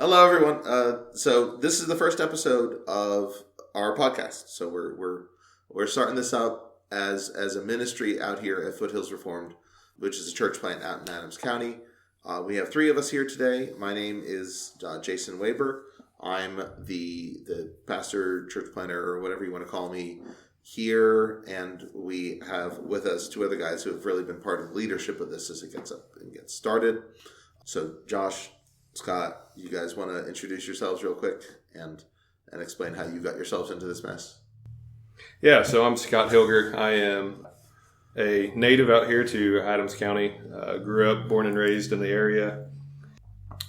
Hello, everyone. So this is the first episode of our podcast. So we're starting this up as a ministry out here at Foothills Reformed, which is a church plant out in Adams County. We have three of us here today. My name is Jason Weber. I'm the pastor, church planter, or whatever you want to call me here, and we have with us two other guys who have really been part of leadership of this as it gets up and gets started. So Josh, Scott, you guys want to introduce yourselves real quick and explain how you got yourselves into this mess? Yeah, so I'm Scott Hilger. I am a native out here to Adams County. Grew up, born and raised in the area.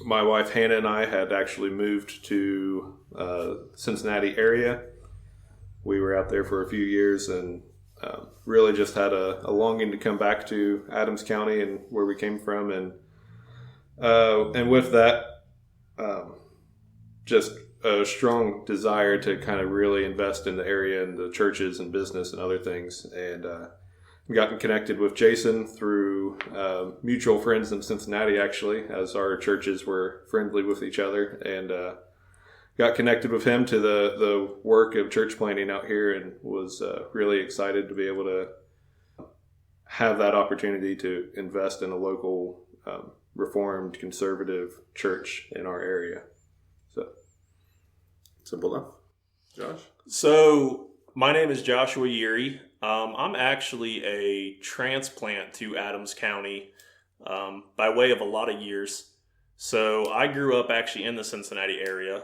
My wife Hannah and I had actually moved to Cincinnati area. We were out there for a few years and really just had a longing to come back to Adams County and where we came from. And with that, just a strong desire to kind of really invest in the area and the churches and business and other things. And gotten connected with Jason through mutual friends in Cincinnati, actually, as our churches were friendly with each other. And got connected with him to the work of church planting out here and was really excited to be able to have that opportunity to invest in a local Reformed conservative church in our area. So simple enough. Josh? So my name is Joshua Yeary. I'm actually a transplant to Adams County by way of a lot of years. So I grew up actually in the Cincinnati area,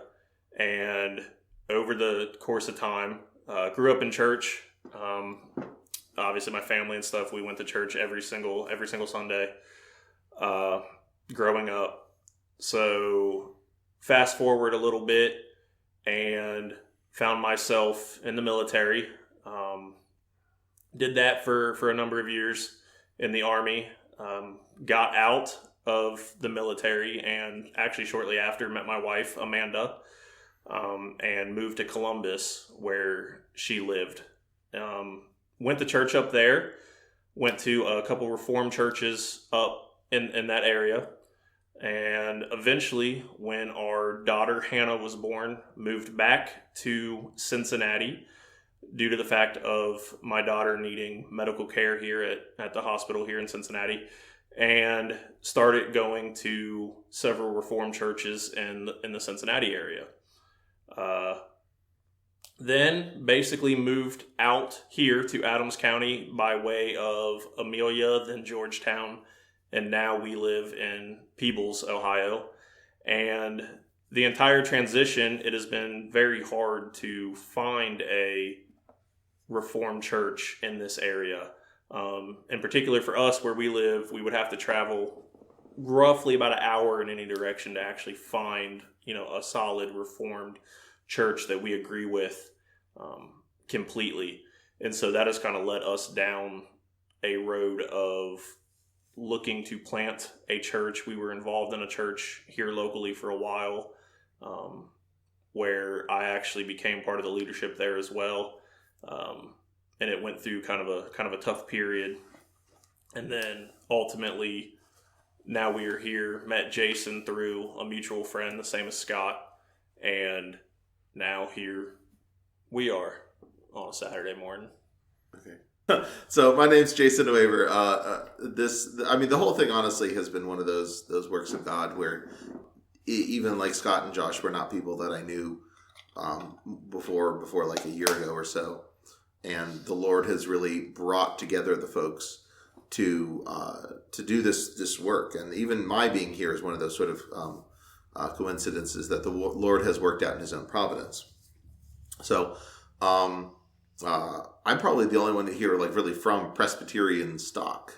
and over the course of time, grew up in church. Obviously, my family and stuff, we went to church every single Sunday growing up. So fast forward a little bit and found myself in the military. Did that for a number of years in the Army. Got out of the military and actually shortly after met my wife, Amanda, and moved to Columbus where she lived. Went to church up there, went to a couple Reformed churches up in that area. And eventually, when our daughter Hannah was born, moved back to Cincinnati due to the fact of my daughter needing medical care here at the hospital here in Cincinnati, and started going to several Reformed churches in the Cincinnati area. Then basically moved out here to Adams County by way of Amelia, then Georgetown, and now we live in Peebles, Ohio. And the entire transition, it has been very hard to find a Reformed church in this area. In particular for us, where we live, we would have to travel roughly about an hour in any direction to actually find, a solid Reformed church that we agree with completely. And so that has kind of led us down a road of looking to plant a church. We were involved in a church here locally for a while, where I actually became part of the leadership there as well. And it went through kind of a tough period. And then ultimately, now we are here, met Jason through a mutual friend, the same as Scott. And now here we are on a Saturday morning. Okay. So my name's Jason Weber. The whole thing honestly has been one of those works of God where even like Scott and Josh were not people that I knew before like a year ago or so, and the Lord has really brought together the folks to do this work. And even my being here is one of those sort of coincidences that the Lord has worked out in His own providence. So. I'm probably the only one here, like really from Presbyterian stock,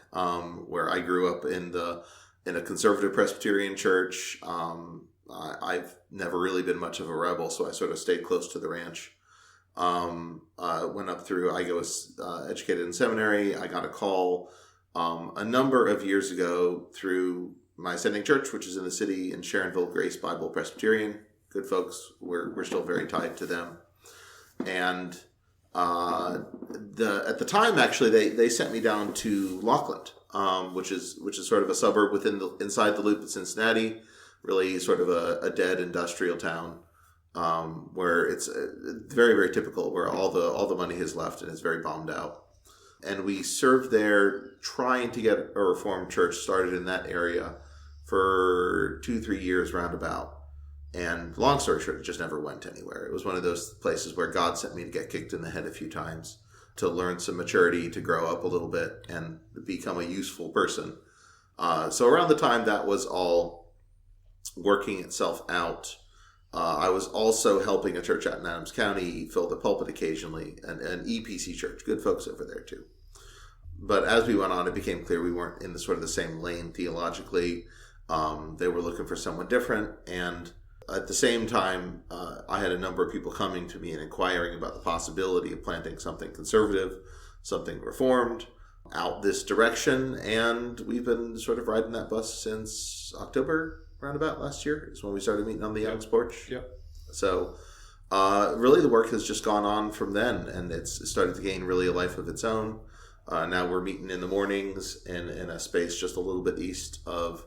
where I grew up in a conservative Presbyterian church. I've never really been much of a rebel, so I sort of stayed close to the ranch. Went up through. I was educated in seminary. I got a call a number of years ago through my sending church, which is in the city in Sharonville, Grace Bible Presbyterian. Good folks. We're still very tied to them, and. At the time, actually, they sent me down to Laughlin, which is sort of a suburb inside the loop of Cincinnati. really sort of a dead industrial town, where it's very, very typical, where all the money has left and is very bombed out. And we served there, trying to get a Reformed church started in that area for 2-3 years roundabout. And long story short, it just never went anywhere. It was one of those places where God sent me to get kicked in the head a few times, to learn some maturity, to grow up a little bit, and become a useful person. So around the time that was all working itself out, I was also helping a church out in Adams County fill the pulpit occasionally, an EPC church. Good folks over there too. But as we went on, it became clear we weren't in the sort of the same lane theologically. They were looking for someone different, and at the same time, I had a number of people coming to me and inquiring about the possibility of planting something conservative, something reformed, out this direction. And we've been sort of riding that bus since October, roundabout last year, is when we started meeting on the Young's porch. Yep. So really the work has just gone on from then, and it's started to gain really a life of its own. Now we're meeting in the mornings in a space just a little bit east of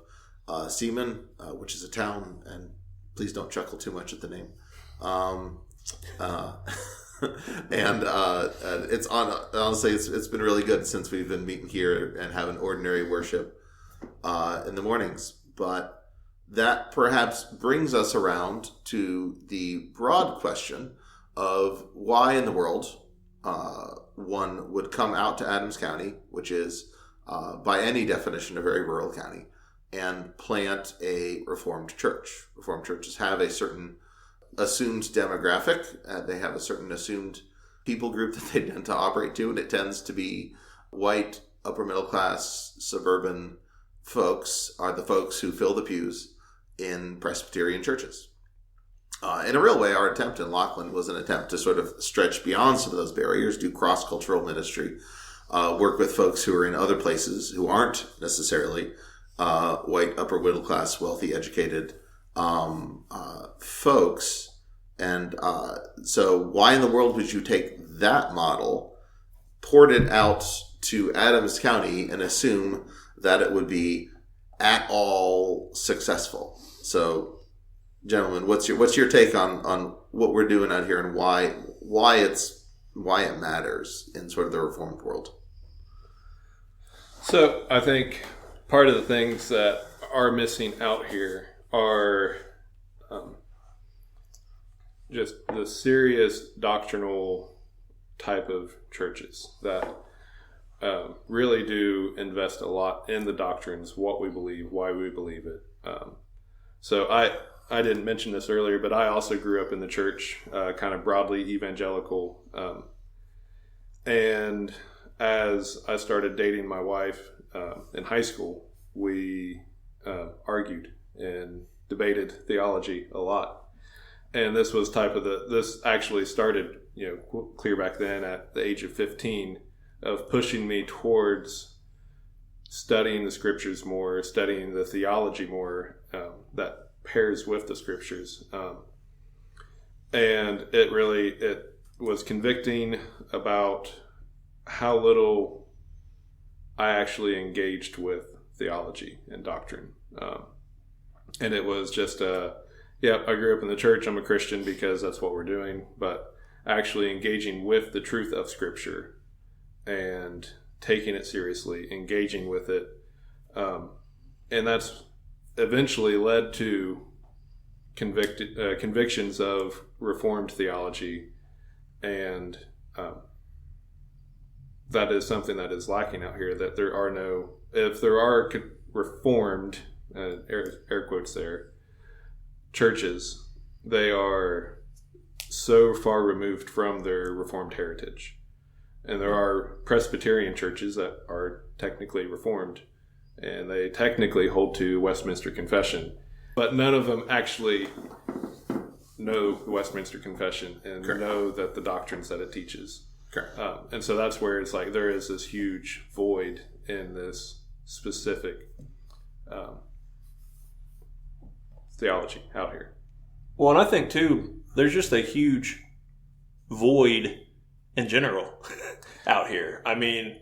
Seaman, which is a town, and please don't chuckle too much at the name. And it's honestly, it's been really good since we've been meeting here and having ordinary worship in the mornings. But that perhaps brings us around to the broad question of why in the world one would come out to Adams County, which is by any definition a very rural county, and plant a Reformed church. Reformed churches have a certain assumed demographic. They have a certain assumed people group that they tend to operate to, and it tends to be white, upper middle class, suburban folks are the folks who fill the pews in Presbyterian churches. In a real way, our attempt in Laughlin was an attempt to sort of stretch beyond some of those barriers, do cross-cultural ministry, work with folks who are in other places who aren't necessarily white, upper middle class, wealthy, educated folks. And so why in the world would you take that model, port it out to Adams County, and assume that it would be at all successful? So, gentlemen, what's your take on what we're doing out here, and why it matters in sort of the Reformed world? So I think part of the things that are missing out here are just the serious doctrinal type of churches that really do invest a lot in the doctrines, what we believe, why we believe it. So I didn't mention this earlier, but I also grew up in the church, kind of broadly evangelical. And as I started dating my wife in high school, we argued and debated theology a lot. And this was this actually started, clear back then at the age of 15, of pushing me towards studying the scriptures more, studying the theology more that pairs with the scriptures. And it was convicting about how little I actually engaged with theology and doctrine. And it was just I grew up in the church. I'm a Christian because that's what we're doing, but actually engaging with the truth of Scripture and taking it seriously, engaging with it. And that's eventually led to convictions of Reformed theology. And that is something that is lacking out here, that if there are Reformed, air quotes there, churches, they are so far removed from their Reformed heritage. And there are Presbyterian churches that are technically Reformed, and they technically hold to Westminster Confession, but none of them actually know the Westminster Confession and Correct. Know that the doctrines that it teaches. Correct. And so that's where it's like there is this huge void in this specific theology out here. Well, and I think too, there's just a huge void in general out here. I mean,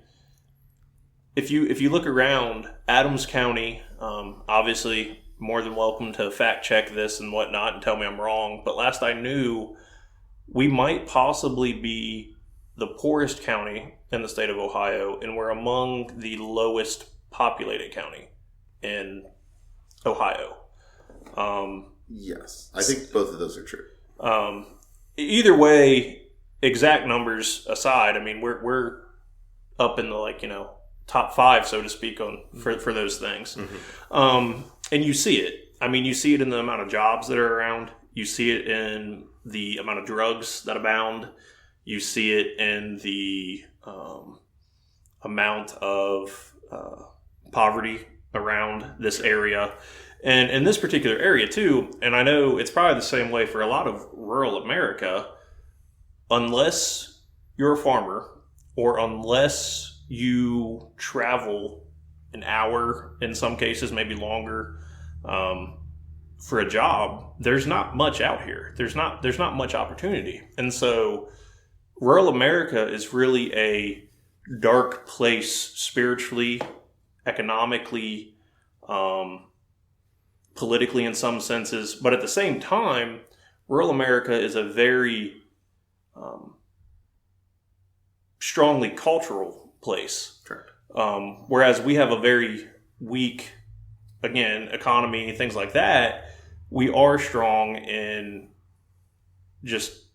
if you look around Adams County, obviously more than welcome to fact check this and whatnot and tell me I'm wrong. But last I knew, we might possibly be the poorest county in the state of Ohio, and we're among the lowest populated county in Ohio. Yes, I think both of those are true. Either way, exact numbers aside, I mean, we're up in the top 5, so to speak, for those things. And you see it. I mean, you see it in the amount of jobs that are around. You see it in the amount of drugs that abound. You see it in the amount of poverty around this area. And in this particular area, too, and I know it's probably the same way for a lot of rural America, unless you're a farmer or unless you travel an hour, in some cases, maybe longer, for a job, there's not much out here. There's not much opportunity. And so rural America is really a dark place spiritually, economically, politically in some senses. But at the same time, rural America is a very strongly cultural place. Correct. Whereas we have a very weak, again, economy, things like that. We are strong in just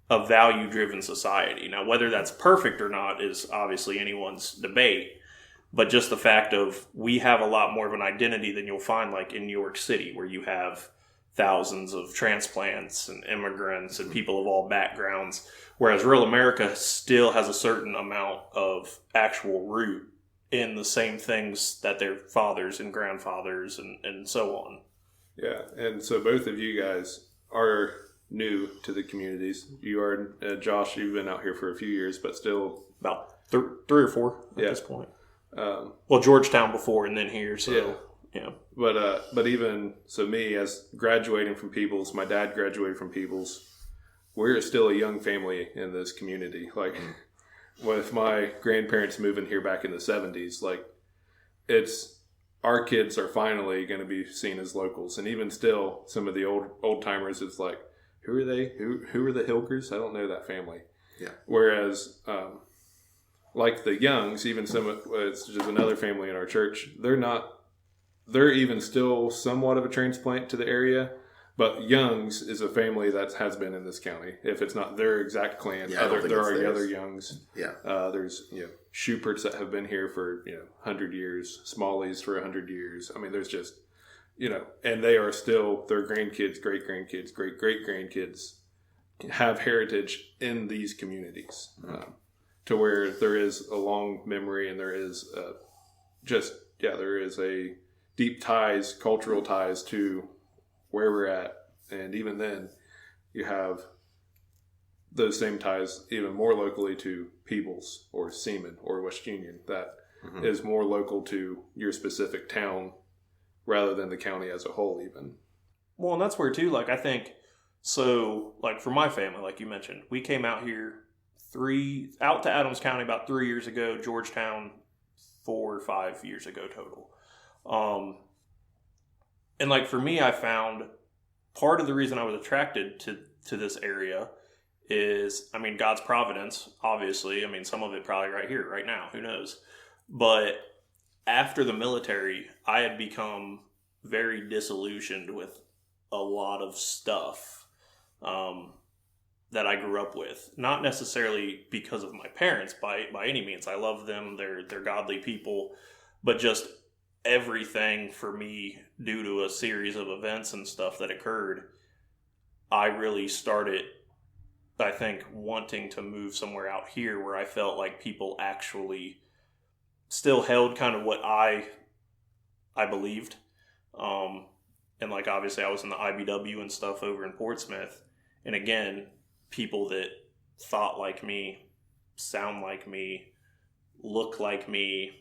a value-driven society. Now, whether that's perfect or not is obviously anyone's debate. But just the fact of we have a lot more of an identity than you'll find like in New York City, where you have thousands of transplants and immigrants and people of all backgrounds. Whereas rural America still has a certain amount of actual root in the same things that their fathers and grandfathers and so on. Yeah, and so both of you guys are new to the communities. You are, Josh, you've been out here for a few years, but still... About 3 or 4 at this point. Well, Georgetown before and then here, so... Yeah. But even, so me, as graduating from Peoples, my dad graduated from Peoples, we're still a young family in this community. Like, with my grandparents moving here back in the 70s, like, our kids are finally going to be seen as locals. And even still, some of the old timers, it's like, who are they? Who are the Hilgers? I don't know that family. Yeah. Whereas, like the Youngs, even it's just another family in our church, they're even still somewhat of a transplant to the area. But Youngs is a family that has been in this county. If it's not their exact clan, there are other Youngs. Yeah. There's Schuperts that have been here for 100 years, Smalleys for 100 years. I mean, there's just and they are still their grandkids, great grandkids, great great grandkids have heritage in these communities, to where there is a long memory and there is there is a deep ties, cultural ties to where we're at. And even then, you have those same ties even more locally to Peebles or Seaman or West Union that is more local to your specific town rather than the county as a whole even. Well, and that's where too, like I think, so like for my family, like you mentioned, we came out here out to Adams County about 3 years ago, Georgetown 4 or 5 years ago total. And like for me, I found part of the reason I was attracted to this area is, I mean, God's providence, obviously. I mean, some of it probably right here, right now, who knows? But after the military, I had become very disillusioned with a lot of stuff that I grew up with. Not necessarily because of my parents by any means. I love them. They're godly people. But just everything for me, due to a series of events and stuff that occurred, I really started, I think, wanting to move somewhere out here where I felt like people actually still held kind of what I believed. And like obviously I was in the IBW and stuff over in Portsmouth. And again, people that thought like me, sound like me, look like me,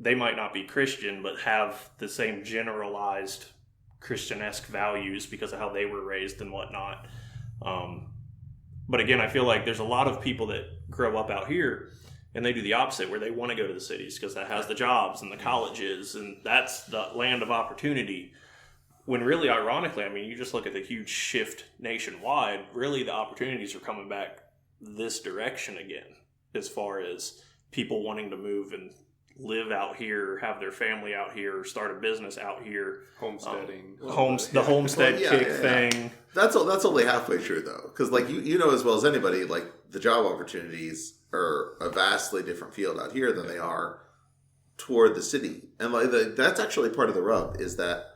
they might not be Christian, but have the same generalized Christian-esque values because of how they were raised and whatnot. But again, I feel like there's a lot of people that grow up out here and they do the opposite, where they want to go to the cities because that has the jobs and the colleges, and that's the land of opportunity. When really, ironically, I mean, you just look at the huge shift nationwide, really the opportunities are coming back this direction again, as far as people wanting to move and live out here, have their family out here, start a business out here. Homesteading. The homestead thing. That's only halfway true, though. Because, like, you know as well as anybody, like, the job opportunities are a vastly different field out here than they are toward the city. And, like, that's actually part of the rub, is that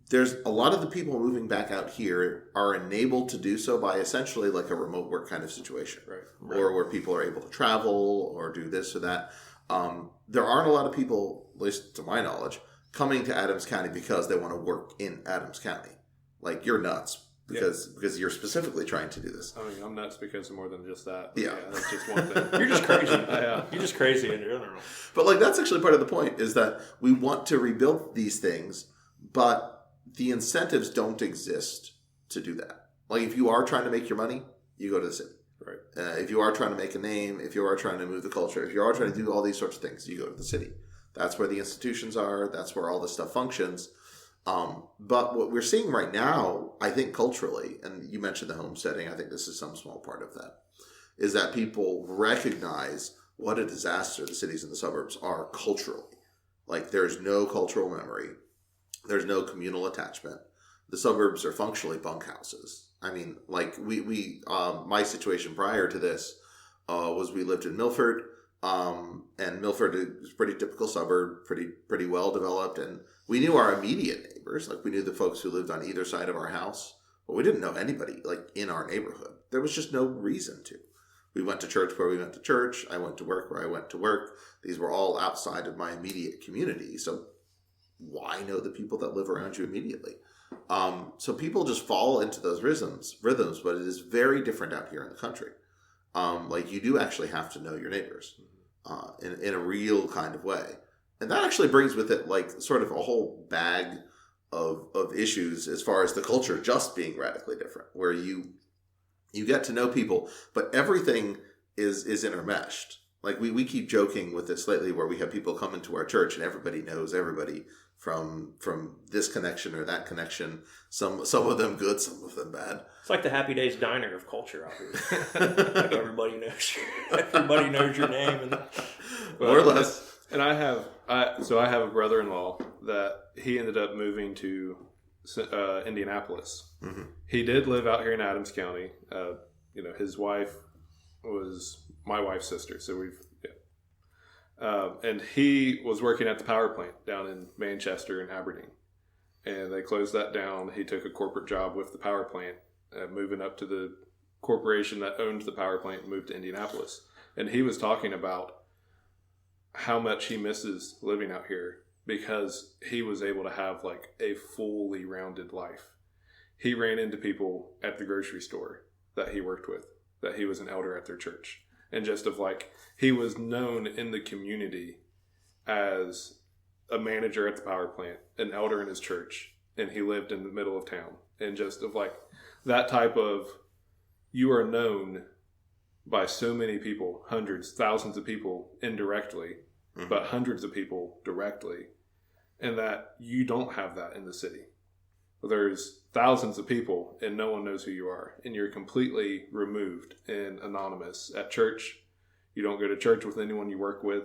there's a lot of the people moving back out here are enabled to do so by essentially like a remote work kind of situation, right? Or where people are able to travel or do this or that. There aren't a lot of people, at least to my knowledge, coming to Adams County because they want to work in Adams County. Like, you're nuts because you're specifically trying to do this. I mean, I'm nuts because of more than just that. Yeah. That's just one thing. You're just crazy. You're just crazy in general. But, like, that's actually part of the point, is that we want to rebuild these things, but the incentives don't exist to do that. Like, if you are trying to make your money, you go to the city. Right. If you are trying to make a name, if you are trying to move the culture, if you are trying to do all these sorts of things, you go to the city. That's where the institutions are. That's where all this stuff functions. But what we're seeing right now, I think culturally, and you mentioned the homesteading, I think this is some small part of that, is that people recognize what a disaster the cities and the suburbs are culturally. Like, there's no cultural memory. There's no communal attachment. The suburbs are functionally bunkhouses. I mean, like, my situation prior to this was we lived in Milford, and Milford is a pretty typical suburb, pretty well developed, and we knew our immediate neighbors. Like, we knew the folks who lived on either side of our house, but we didn't know anybody, like, in our neighborhood. There was just no reason to. We went to church where we went to church. I went to work where I went to work. These were all outside of my immediate community, so why know the people that live around you immediately? So people just fall into those rhythms, but it is very different out here in the country. Like, you do actually have to know your neighbors in a real kind of way. And that actually brings with it, like, sort of a whole bag of issues as far as the culture just being radically different, where you get to know people, but everything is intermeshed. Like, we keep joking with this lately, where we have people come into our church and everybody knows everybody from this connection or that connection. Some of them good, some of them bad. It's like the Happy Days diner of culture out here. Like, everybody knows your name, and more or less. And I have a brother-in-law that he ended up moving to Indianapolis. Mm-hmm. He did live out here in Adams County. His wife was my wife's sister, so and he was working at the power plant down in Manchester and Aberdeen, and they closed that down. He took a corporate job with the power plant, moving up to the corporation that owned the power plant, and moved to Indianapolis. And he was talking about how much he misses living out here because he was able to have, like, a fully rounded life. He ran into people at the grocery store that he worked with, that he was an elder at their church. And just of, like, he was known in the community as a manager at the power plant, an elder in his church, and he lived in the middle of town. And just of, like, that type of, you are known by so many people, hundreds, thousands of people indirectly, mm-hmm. but hundreds of people directly, and that you don't have that in the city. There's thousands of people and no one knows who you are, and you're completely removed and anonymous. At church, you don't go to church with anyone you work with.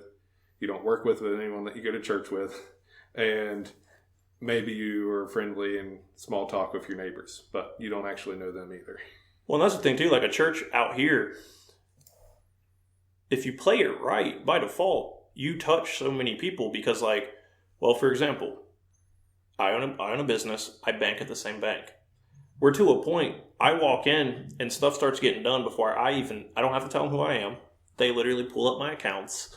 You don't work with anyone that you go to church with, and maybe you are friendly and small talk with your neighbors, but you don't actually know them either. Well, and that's the thing too, like a church out here, if you play it right, by default, you touch so many people because, like, well, for example, I own a business. I bank at the same bank. We're to a point, I walk in and stuff starts getting done before I don't have to tell them who I am. They literally pull up my accounts.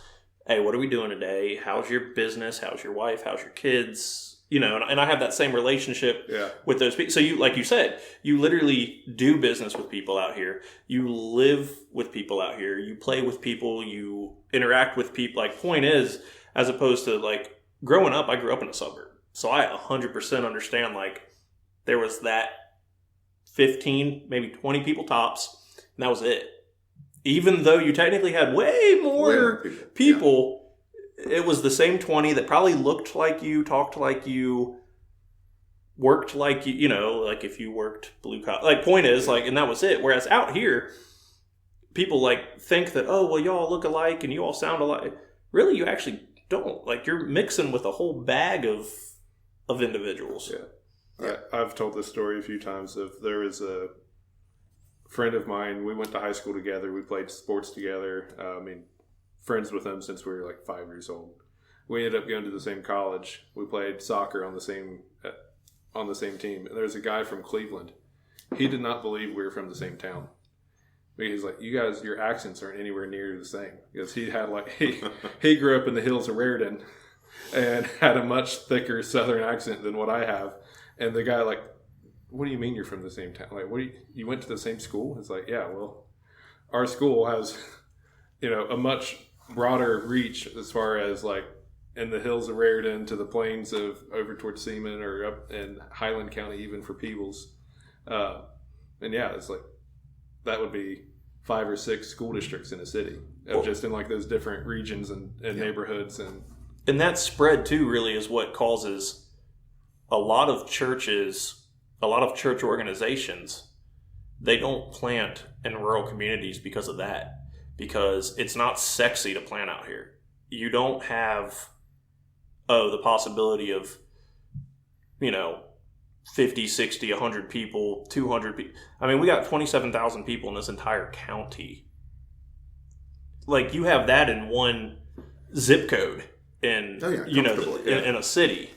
Hey, what are we doing today? How's your business? How's your wife? How's your kids? And I have that same relationship with those people. So you, like you said, you literally do business with people out here. You live with people out here. You play with people. You interact with people. Like, point is, as opposed to, like, growing up, I grew up in a suburb. So I 100% understand, like, there was that 15, maybe 20 people tops, and that was it. Even though you technically had way more people, it was the same 20 that probably looked like you, talked like you, worked like you, like if you worked blue collar. Like, point is, like, and that was it. Whereas out here, people like think that, oh, well, y'all look alike and you all sound alike. Really, you actually don't. Like, you're mixing with a whole bag of individuals. Yeah. I've told this story a few times. There was a friend of mine. We went to high school together. We played sports together. Friends with him since we were like 5 years old. We ended up going to the same college. We played soccer on the same team. And there's a guy from Cleveland. He did not believe we were from the same town. He's like, you guys, your accents aren't anywhere near the same. Because he had he grew up in the hills of Raritan and had a much thicker Southern accent than what I have. And the guy, like, what do you mean you're from the same town? Like, you went to the same school? It's like, yeah, well, our school has, a much broader reach as far as, like, in the hills of Raritan to the plains of over towards Seaman or up in Highland County, even for Peebles. And yeah, it's like, that would be 5 or 6 school districts in a city, just in like those different regions and neighborhoods. And that spread too really is what causes a lot of church organizations, they don't plant in rural communities because of that, because it's not sexy to plant out here. You don't have, the possibility of, 50, 60, 100 people, 200 people. I mean, we got 27,000 people in this entire county. Like, you have that in one zip code in, in a city.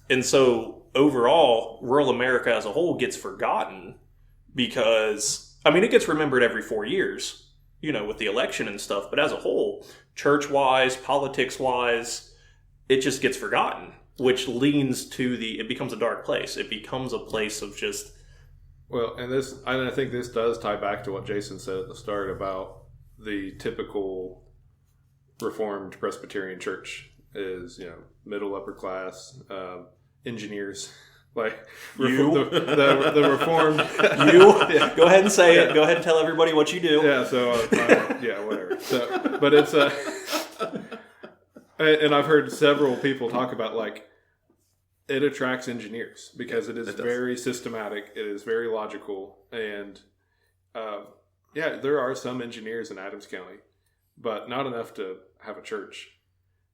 And so overall, rural America as a whole gets forgotten because, it gets remembered every 4 years, with the election and stuff. But as a whole, church-wise, politics-wise, it just gets forgotten, which leans to it becomes a dark place. It becomes a place of just... Well, and I think this does tie back to what Jason said at the start about the typical Reformed Presbyterian church is, middle, upper class, engineers. Like, the Reformed... You? Go ahead and say it. Go ahead and tell everybody what you do. Yeah, so, whatever. So, but it's... And I've heard several people talk about, like, it attracts engineers because it is very systematic. It is very logical. And, there are some engineers in Adams County, but not enough to have a church.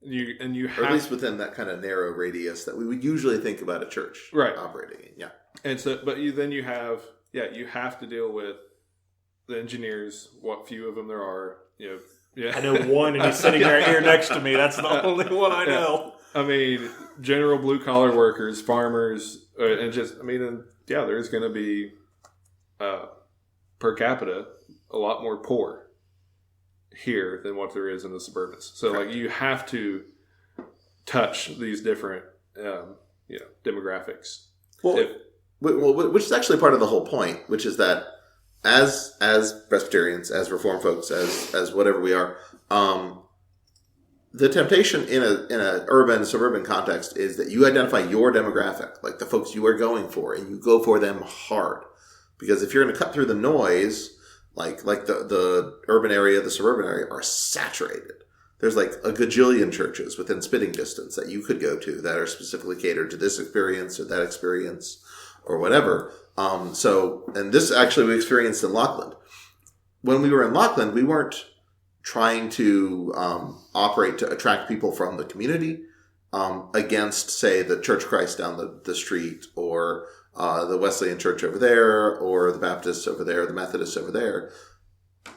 Or at least within that kind of narrow radius that we would usually think about a church operating in. Yeah. And so, but you have to deal with the engineers, what few of them there are, Yeah. I know one, and he's sitting right here next to me. That's the only one I know. General blue-collar workers, farmers, and there's going to be, per capita, a lot more poor here than what there is in the suburbans. So, like, you have to touch these different, demographics. Well, which is actually part of the whole point, which is that as Presbyterians, as Reformed folks, as whatever we are, the temptation in a urban, suburban context is that you identify your demographic, like the folks you are going for, and you go for them hard. Because if you're going to cut through the noise, like the urban area, the suburban area are saturated. There's like a gajillion churches within spitting distance that you could go to that are specifically catered to this experience or that experience or whatever. And this actually we experienced in Lockland. When we were in Lockland, we weren't trying to operate to attract people from the community against, say, the Church of Christ down the street, or the Wesleyan Church over there, or the Baptists over there, the Methodists over there.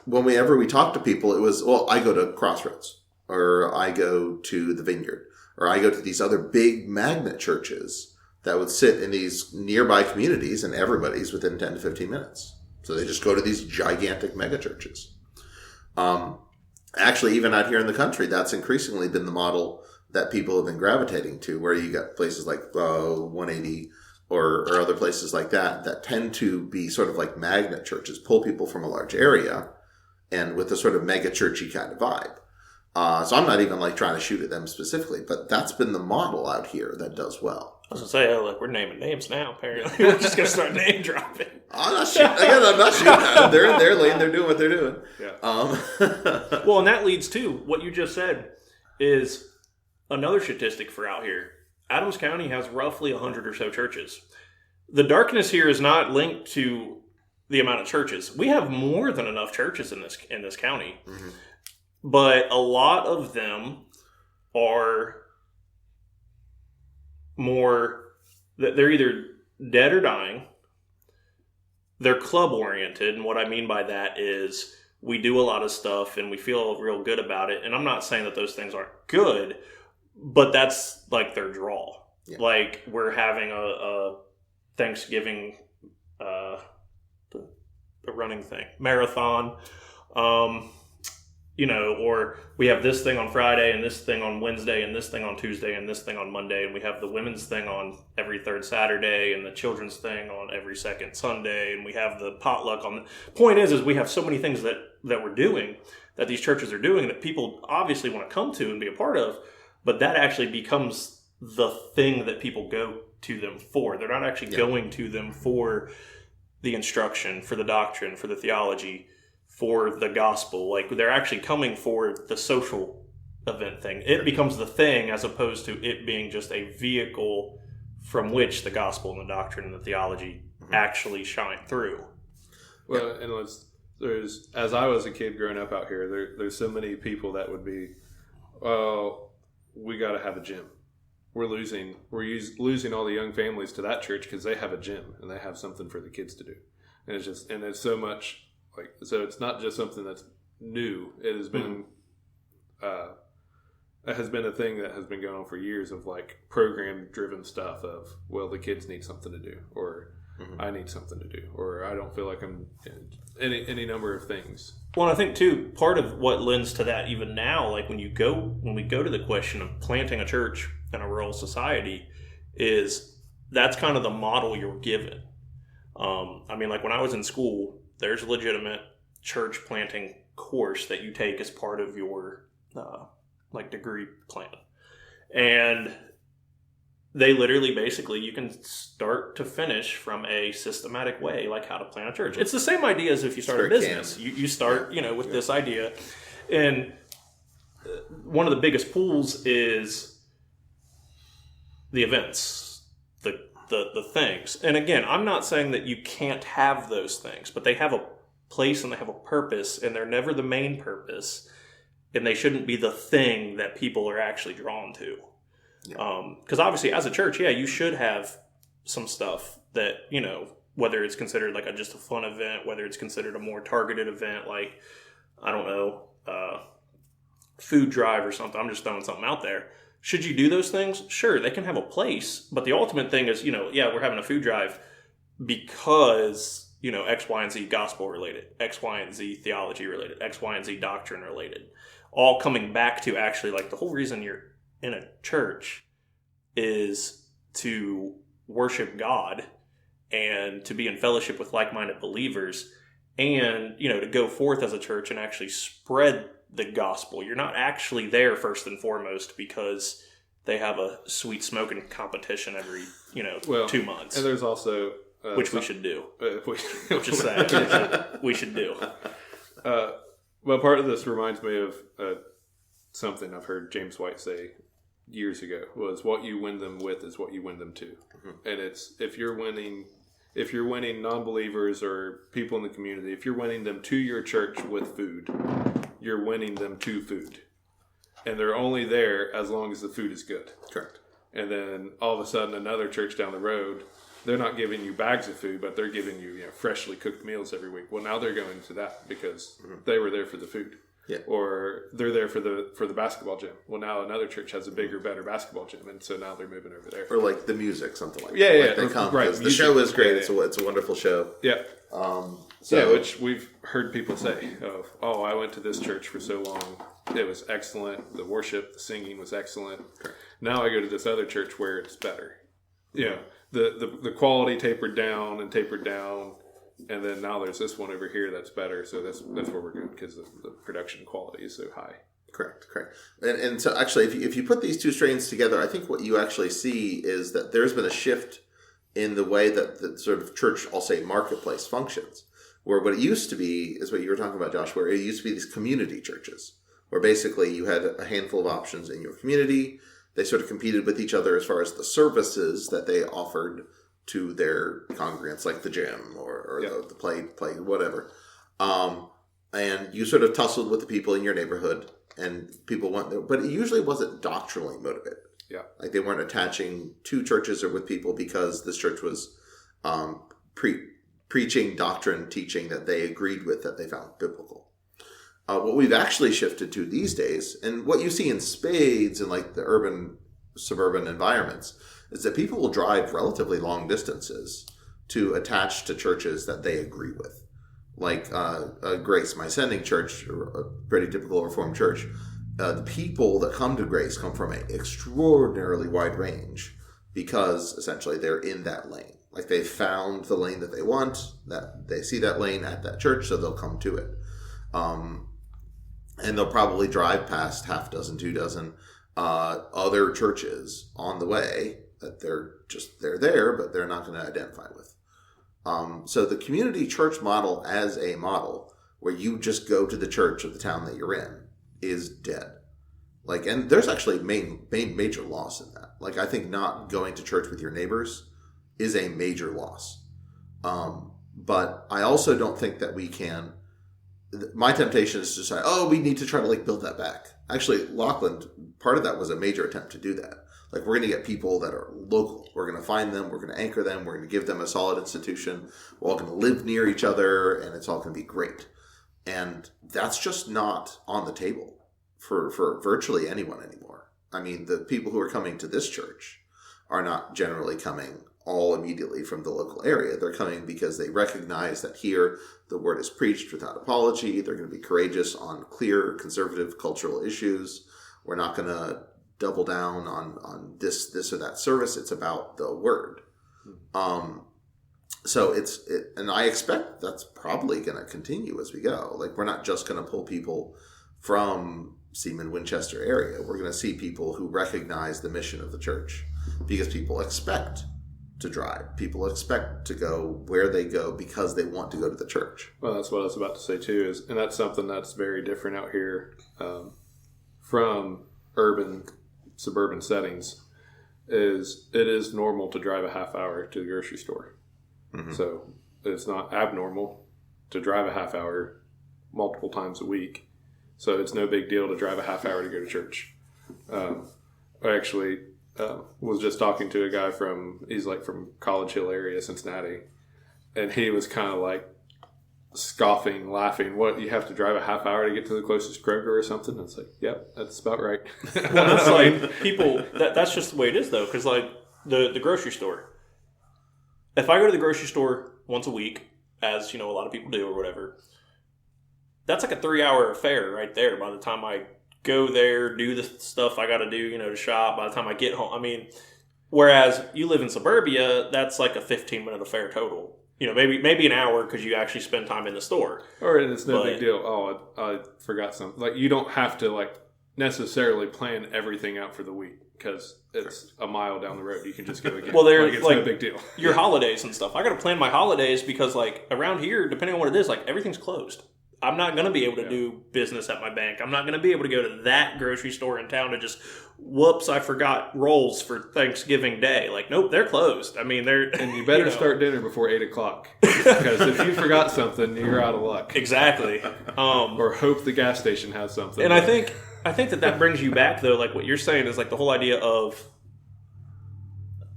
Whenever we talked to people, it was, well, I go to Crossroads, or I go to the Vineyard, or I go to these other big magnet churches that would sit in these nearby communities, and everybody's within 10 to 15 minutes. So they just go to these gigantic mega churches. Actually, even out here in the country, that's increasingly been the model that people have been gravitating to, where you got places like 180 or other places like that tend to be sort of like magnet churches, pull people from a large area, and with a sort of mega churchy kind of vibe. So I'm not even like trying to shoot at them specifically, but that's been the model out here that does well. I was going to say, look, we're naming names now, apparently. We're just going to start name dropping. I'm not shooting at them. They're in their lane. They're doing what they're doing. Yeah. Well, and that leads to what you just said. is another statistic for out here. Adams County has roughly 100 or so churches. The darkness here is not linked to the amount of churches. We have more than enough churches in this county. Mm-hmm. But a lot of them are more, they're either dead or dying. They're club oriented. And what I mean by that is we do a lot of stuff and we feel real good about it. And I'm not saying that those things aren't good, but that's like their draw. Yeah. Like we're having a Thanksgiving, the running thing, marathon, or we have this thing on Friday and this thing on Wednesday and this thing on Tuesday and this thing on Monday. And we have the women's thing on every third Saturday and the children's thing on every second Sunday. And we have the potluck on. The point is we have so many things that we're doing, that these churches are doing, that people obviously want to come to and be a part of. But that actually becomes the thing that people go to them for. They're not actually going to them for the instruction, for the doctrine, for the theology, for the gospel. Like they're actually coming for the social event thing. It becomes the thing as opposed to it being just a vehicle from which the gospel and the doctrine and the theology actually shine through. Well, and there's as I was a kid growing up out here, there's so many people that would be, well, we got to have a gym. We're losing all the young families to that church because they have a gym and they have something for the kids to do. And it's so much like, so it's not just something that's new. It has been, it has been a thing that has been going on for years of like program driven stuff of, well, the kids need something to do, or I need something to do, or I don't feel like I'm any number of things. Well, I think too, part of what lends to that even now, like when we go to the question of planting a church in a rural society, is that's kind of the model you're given. I mean, like when I was in school, there's a legitimate church planting course that you take as part of your like degree plan, and they literally basically you can start to finish from a systematic way, like how to plant a church. It's the same idea as if you start a business. You start with this idea, and one of the biggest pools is the events, the things. And again, I'm not saying that you can't have those things, but they have a place and they have a purpose, and they're never the main purpose, and they shouldn't be the thing that people are actually drawn to. Because obviously as a church, you should have some stuff that, whether it's considered like just a fun event, whether it's considered a more targeted event, like, I don't know, food drive or something. I'm just throwing something out there. Should you do those things? Sure, they can have a place, but the ultimate thing is, we're having a food drive because, X, Y, and Z gospel related, X, Y, and Z theology related, X, Y, and Z doctrine related, all coming back to actually like the whole reason you're in a church is to worship God and to be in fellowship with like-minded believers, and to go forth as a church and actually spread the gospel. You're not actually there first and foremost because they have a sweet smoking competition every 2 months, and there's also which we should do. Which is sad. We should do. Well, part of this reminds me of something I've heard James White say years ago, was what you win them with is what you win them to. And it's if you're winning non-believers or people in the community, if you're winning them to your church with food, you're winning them to food, and they're only there as long as the food is good. Correct. And then all of a sudden another church down the road, they're not giving you bags of food, but they're giving you freshly cooked meals every week. Well, now they're going to that because they were there for the food. Yeah. Or they're there for the basketball gym. Well, now another church has a bigger, better basketball gym, and so now they're moving over there. Or like the music, something like that. Yeah. Like they come, right. The show is great. Yeah. It's a wonderful show. Yeah. Which we've heard people say, oh, I went to this church for so long. It was excellent. The worship, the singing was excellent. Correct. Now I go to this other church where it's better. The quality tapered down, and then now there's this one over here that's better. So that's where we're going because the production quality is so high. Correct. And so actually, if you put these two strains together, I think what you actually see is that there's been a shift in the way that the sort of church, I'll say, marketplace functions. Where what it used to be is what you were talking about, Josh, where it used to be these community churches, where basically you had a handful of options in your community. They sort of competed with each other as far as the services that they offered to their congregants, like the gym or the play, whatever. And you sort of tussled with the people in your neighborhood, and people went there, but it usually wasn't doctrinally motivated. Yeah. Like they weren't attaching to churches or with people because this church was preaching doctrine, teaching that they agreed with, that they found biblical. What we've actually shifted to these days, and what you see in spades in like the urban, suburban environments, is that people will drive relatively long distances to attach to churches that they agree with. Like Grace, my sending church, a pretty typical Reformed church, the people that come to Grace come from an extraordinarily wide range because essentially they're in that lane. Like they found the lane that they want, that they see that lane at that church, so they'll come to it. And they'll probably drive past half dozen, 2 dozen other churches on the way that they're there, but they're not going to identify with. So the community church model as a model where you just go to the church of the town that you're in is dead. Like, and there's actually major loss in that. Like, I think not going to church with your neighbors is a major loss. But I also don't think that we can. My temptation is to say, oh, we need to try to like build that back. Actually, Laughlin, part of that was a major attempt to do that. Like, we're going to get people that are local. We're going to find them. We're going to anchor them. We're going to give them a solid institution. We're all going to live near each other, and it's all going to be great. And that's just not on the table for virtually anyone anymore. I mean, the people who are coming to this church are not generally coming all immediately from the local area. They're coming because they recognize that here the word is preached without apology. They're going to be courageous on clear conservative cultural issues. We're not going to double down on this or that service. It's about the word. So and I expect that's probably going to continue as we go. Like, we're not just going to pull people from Seaman, Winchester area. We're going to see people who recognize the mission of the church, because people expect to drive. People expect to go where they go because they want to go to the church. Well, that's what I was about to say too, and that's something that's very different out here from urban, suburban settings. It is normal to drive a half hour to the grocery store. Mm-hmm. So it's not abnormal to drive a half hour multiple times a week. So it's no big deal to drive a half hour to go to church. I actually was just talking to a guy he's like from College Hill area, Cincinnati, and he was kind of like scoffing, laughing. What, you have to drive a half hour to get to the closest Kroger or something? It's like, yep, that's about right. Well, that's like people. That's just the way it is, though. Because like the grocery store. If I go to the grocery store once a week, as you know, a lot of people do or whatever, that's like a 3-hour affair right there. By the time I go there, do the stuff I got to do, to shop. By the time I get home, I mean, whereas you live in suburbia, that's like a 15-minute affair total. Maybe an hour because you actually spend time in the store. Or it's no big deal. Oh, I forgot something. Like, you don't have to like necessarily plan everything out for the week because it's a mile down the road. You can just go again. Well, it's no big deal. Your holidays and stuff. I got to plan my holidays because like around here, depending on what it is, like everything's closed. I'm not going to be able to do business at my bank. I'm not going to be able to go to that grocery store in town to just, whoops, I forgot rolls for Thanksgiving Day. Like, nope, they're closed. I mean, And you better start dinner before 8 o'clock. Because if you forgot something, you're out of luck. Exactly. Or hope the gas station has something. And I think that brings you back, though, like what you're saying is like the whole idea of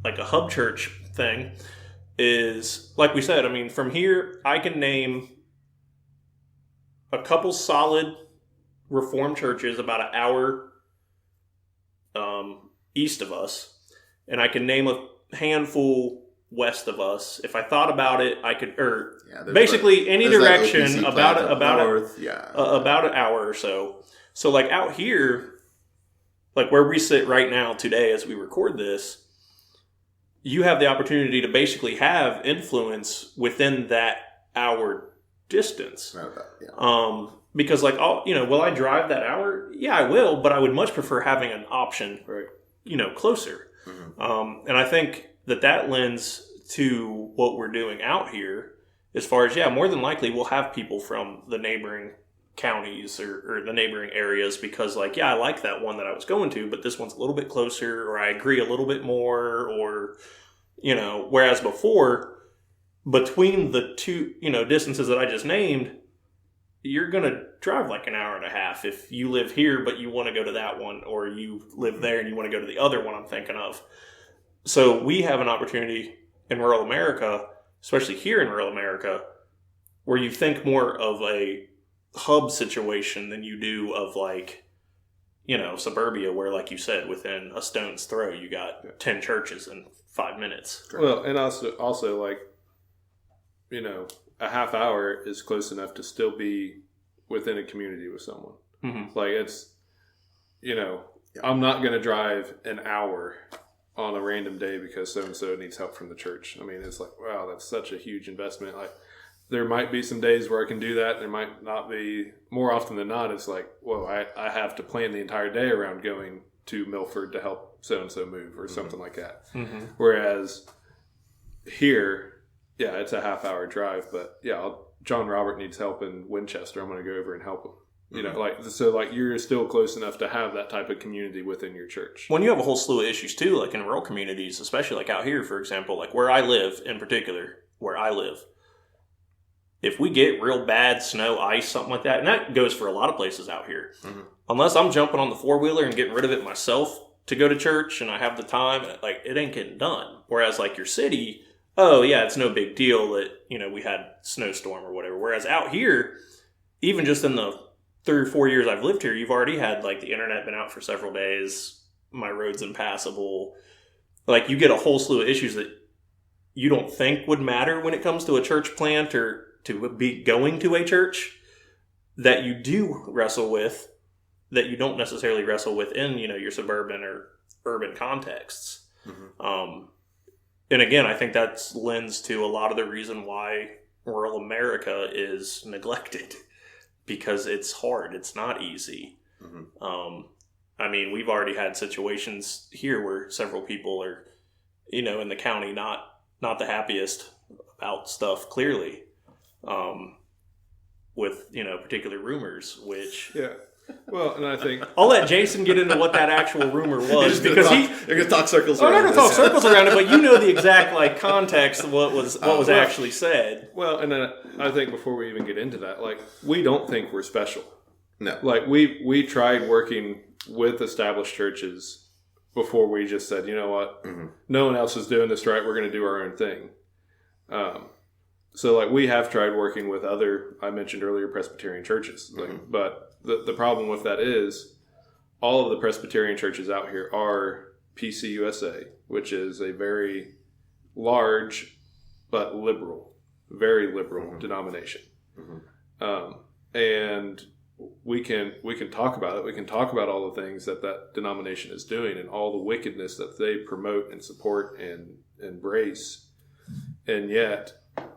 like a hub church thing is, like we said, I mean, from here, I can name a couple solid Reformed churches about an hour east of us, and I can name a handful west of us. If I thought about it, I could, basically any direction about an hour or so. So like out here, like where we sit right now today as we record this, you have the opportunity to basically have influence within that hour distance. Because like, will I drive that hour? Yeah, I will, but I would much prefer having an option, closer. Mm-hmm. And I think that lends to what we're doing out here as far as, more than likely we'll have people from the neighboring counties or the neighboring areas because, like, yeah, I like that one that I was going to, but this one's a little bit closer, or I agree a little bit more, or, whereas before, between the two, distances that I just named, you're going to drive like an hour and a half if you live here, but you want to go to that one, or you live there and you want to go to the other one I'm thinking of. So we have an opportunity in rural America, especially here in rural America, where you think more of a hub situation than you do of like, suburbia, where, like you said, within a stone's throw, you got 10 churches in 5 minutes. Well, and also like, a half hour is close enough to still be within a community with someone. Mm-hmm. Like it's, I'm not going to drive an hour on a random day because so-and-so needs help from the church. I mean, it's like, wow, that's such a huge investment. Like there might be some days where I can do that. There might not be. More often than not, it's like, whoa, I have to plan the entire day around going to Milford to help so-and-so move or something like that. Mm-hmm. Whereas here, yeah, it's a half hour drive, but yeah, John Robert needs help in Winchester. I'm going to go over and help him. You're still close enough to have that type of community within your church. When you have a whole slew of issues too, like in rural communities, especially like out here, for example, like where I live in particular, if we get real bad snow, ice, something like that, and that goes for a lot of places out here, unless I'm jumping on the four-wheeler and getting rid of it myself to go to church and I have the time, like it ain't getting done. Whereas like your city, oh yeah, it's no big deal that, we had snowstorm or whatever. Whereas out here, even just in the 3 or 4 years I've lived here, you've already had like the internet been out for several days, my road's impassable. Like you get a whole slew of issues that you don't think would matter when it comes to a church plant or to be going to a church that you do wrestle with, that you don't necessarily wrestle with in, your suburban or urban contexts. Mm-hmm. And again, I think that lends to a lot of the reason why rural America is neglected, because it's hard. It's not easy. Mm-hmm. I mean, we've already had situations here where several people are, in the county, not the happiest about stuff, clearly, with, particular rumors, which... Yeah. Well, and I think I'll let Jason get into what that actual rumor was, because you're gonna talk circles around. I'm not gonna talk circles around it, but the exact like context of what was actually said. Well, and then I think before we even get into that, like we don't think we're special. No, like we tried working with established churches before we just said, you know what, no one else is doing this right. We're going to do our own thing. So like we have tried working with other, I mentioned earlier, Presbyterian churches, but the problem with that is all of the Presbyterian churches out here are PCUSA, which is a very large but very liberal denomination. And we can talk about it. We can talk about all the things that denomination is doing and all the wickedness that they promote and support and embrace. And yet,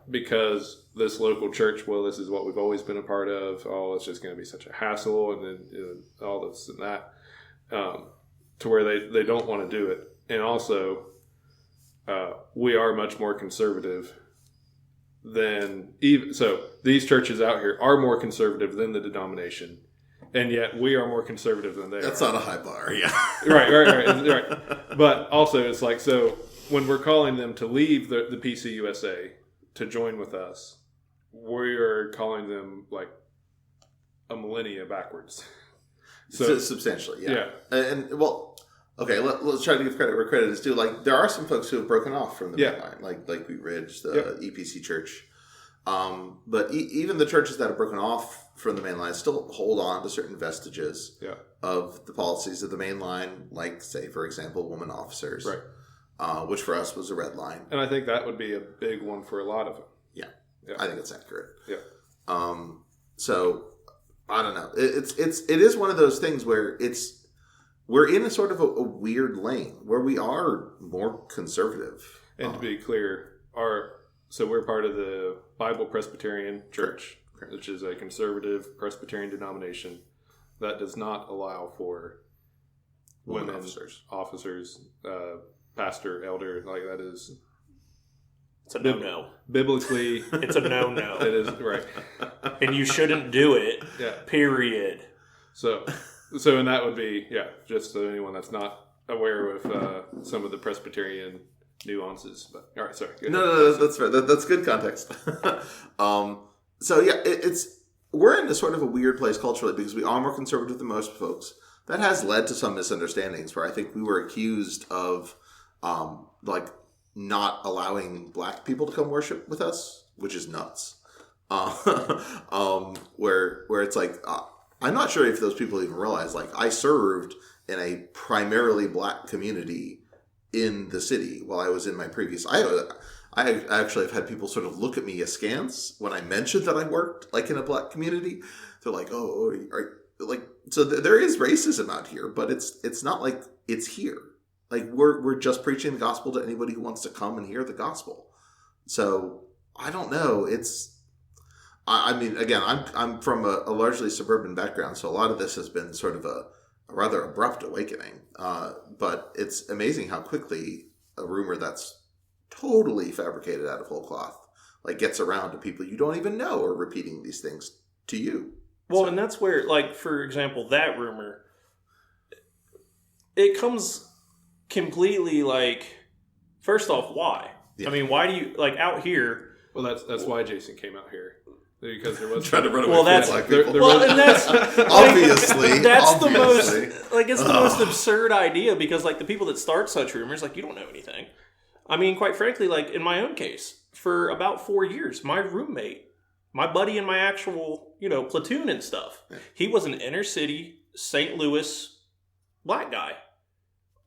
because this local church, well, this is what we've always been a part of. Oh, it's just going to be such a hassle, and then all this and that, to where they don't want to do it. And also, we are much more conservative than even so. These churches out here are more conservative than the denomination, and yet we are more conservative than they are. That's not a high bar, yeah. Right. But also, it's like so when we're calling them to leave the PCUSA to join with us, we are calling them like a millennia backwards. So substantially, yeah. And well, okay, let's try to give credit where credit is due. Like there are some folks who have broken off from the main line, like Wheat Ridge, the EPC church. But even the churches that have broken off from the main line still hold on to certain vestiges of the policies of the main line, like say, for example, women officers. Right. Which for us was a red line. And I think that would be a big one for a lot of them. Yeah. I think it's accurate. Yeah. So I don't know. It is one of those things where we're in a sort of a weird lane where we are more conservative. And to be clear, we're part of the Bible Presbyterian Church, which is a conservative Presbyterian denomination that does not allow for women officers, pastor, elder, like that is It's a no-no. Biblically, it's a no-no. It is, right. And you shouldn't do it, yeah. Period. So, and that would be, just so anyone that's not aware of some of the Presbyterian nuances. But all right, sorry. No, that's fair. That's good context. So yeah, we're in a sort of a weird place culturally because we are more conservative than most folks. That has led to some misunderstandings where I think we were accused of like not allowing black people to come worship with us, which is nuts. Where it's like I'm not sure if those people even realize, like, I served in a primarily black community in the city while I was in my previous. I actually have had people sort of look at me askance when I mentioned that I worked like in a black community. They're like, "Oh, so there is racism out here, but it's not like it's here. Like we're just preaching the gospel to anybody who wants to come and hear the gospel." So I don't know. I mean, again, I'm from a largely suburban background, so a lot of this has been sort of a rather abrupt awakening. But it's amazing how quickly a rumor that's totally fabricated out of whole cloth like gets around to people you don't even know are repeating these things to you. Well, and that's where, like, for example, that rumor, it comes completely, like, first off, why? Yeah. I mean, why do you, like, out here... Well, that's why Jason came out here. Because there was... trying to run away from black people. And that's... obviously. That's the most... Like, it's the most absurd idea because, like, the people that start such rumors, like, you don't know anything. I mean, quite frankly, like, in my own case, for about 4 years, my roommate, my buddy in my actual, platoon and stuff, he was an inner city St. Louis black guy.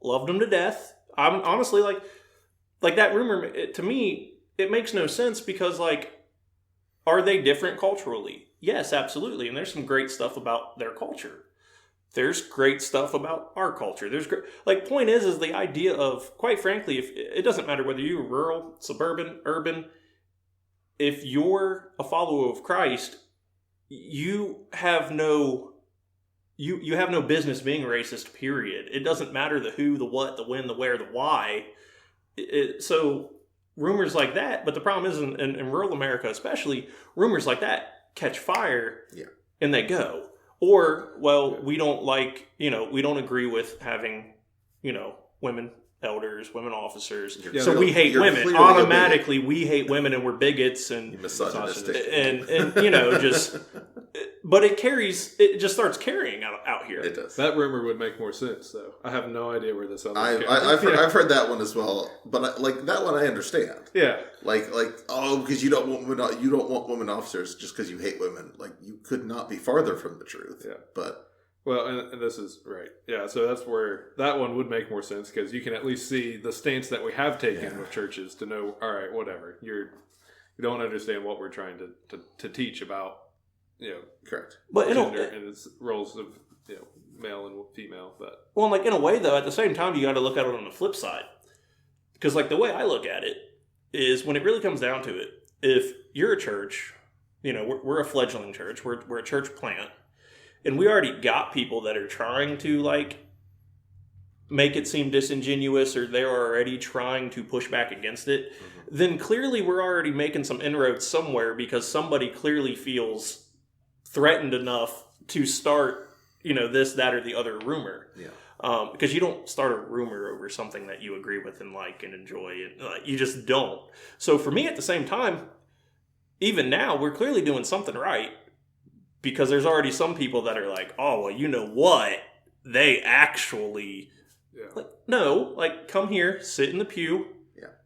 Loved him to death. I'm honestly, like that rumor, to me, it makes no sense because, like, are they different culturally? Yes, absolutely. And there's some great stuff about their culture. There's great stuff about our culture. There's great, like, point is the idea of, quite frankly, if it doesn't matter whether you're rural, suburban, urban, if you're a follower of Christ, you have no business being racist, period. It doesn't matter the who, the what, the when, the where, the why. So rumors like that, but the problem is in rural America especially, rumors like that catch fire and they go. Or, well, we don't like, we don't agree with having, women elders, women officers. So we hate women. Automatically, we hate women and we're bigots and misogynistic. And just... But it just starts carrying out here. It does. That rumor would make more sense, though. I have no idea where this other I've heard that one as well, but like that one I understand. Yeah. Like because you don't want women officers just because you hate women. Like, you could not be farther from the truth. Yeah. But well, and this is right. Yeah. So that's where that one would make more sense because you can at least see the stance that we have taken with churches to know. All right, whatever. You don't understand what we're trying to teach about. Correct. But gender and its roles of male and female. But like, in a way, though, at the same time, you got to look at it on the flip side, because, like, the way I look at it is when it really comes down to it, if you're a church, we're a fledgling church, we're a church plant, and we already got people that are trying to, like, make it seem disingenuous, or they're already trying to push back against it, then clearly we're already making some inroads somewhere because somebody clearly feels threatened enough to start, this, that, or the other rumor. Yeah. Because you don't start a rumor over something that you agree with and like and enjoy. You just don't. So for me, at the same time, even now, we're clearly doing something right because there's already some people that are like, oh, well, you know what? They actually... Yeah. Like, no, like, come here, sit in the pew,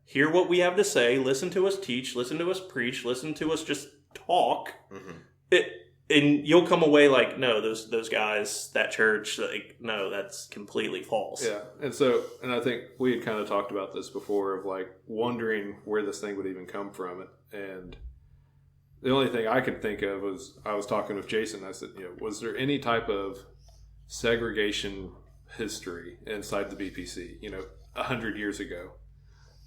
hear what we have to say, listen to us teach, listen to us preach, listen to us just talk. And you'll come away like, no, those guys, that church, like, no, that's completely false. Yeah. And I think we had kind of talked about this before of, like, wondering where this thing would even come from. And the only thing I could think of was, I was talking with Jason, I said, was there any type of segregation history inside the BPC, 100 years ago?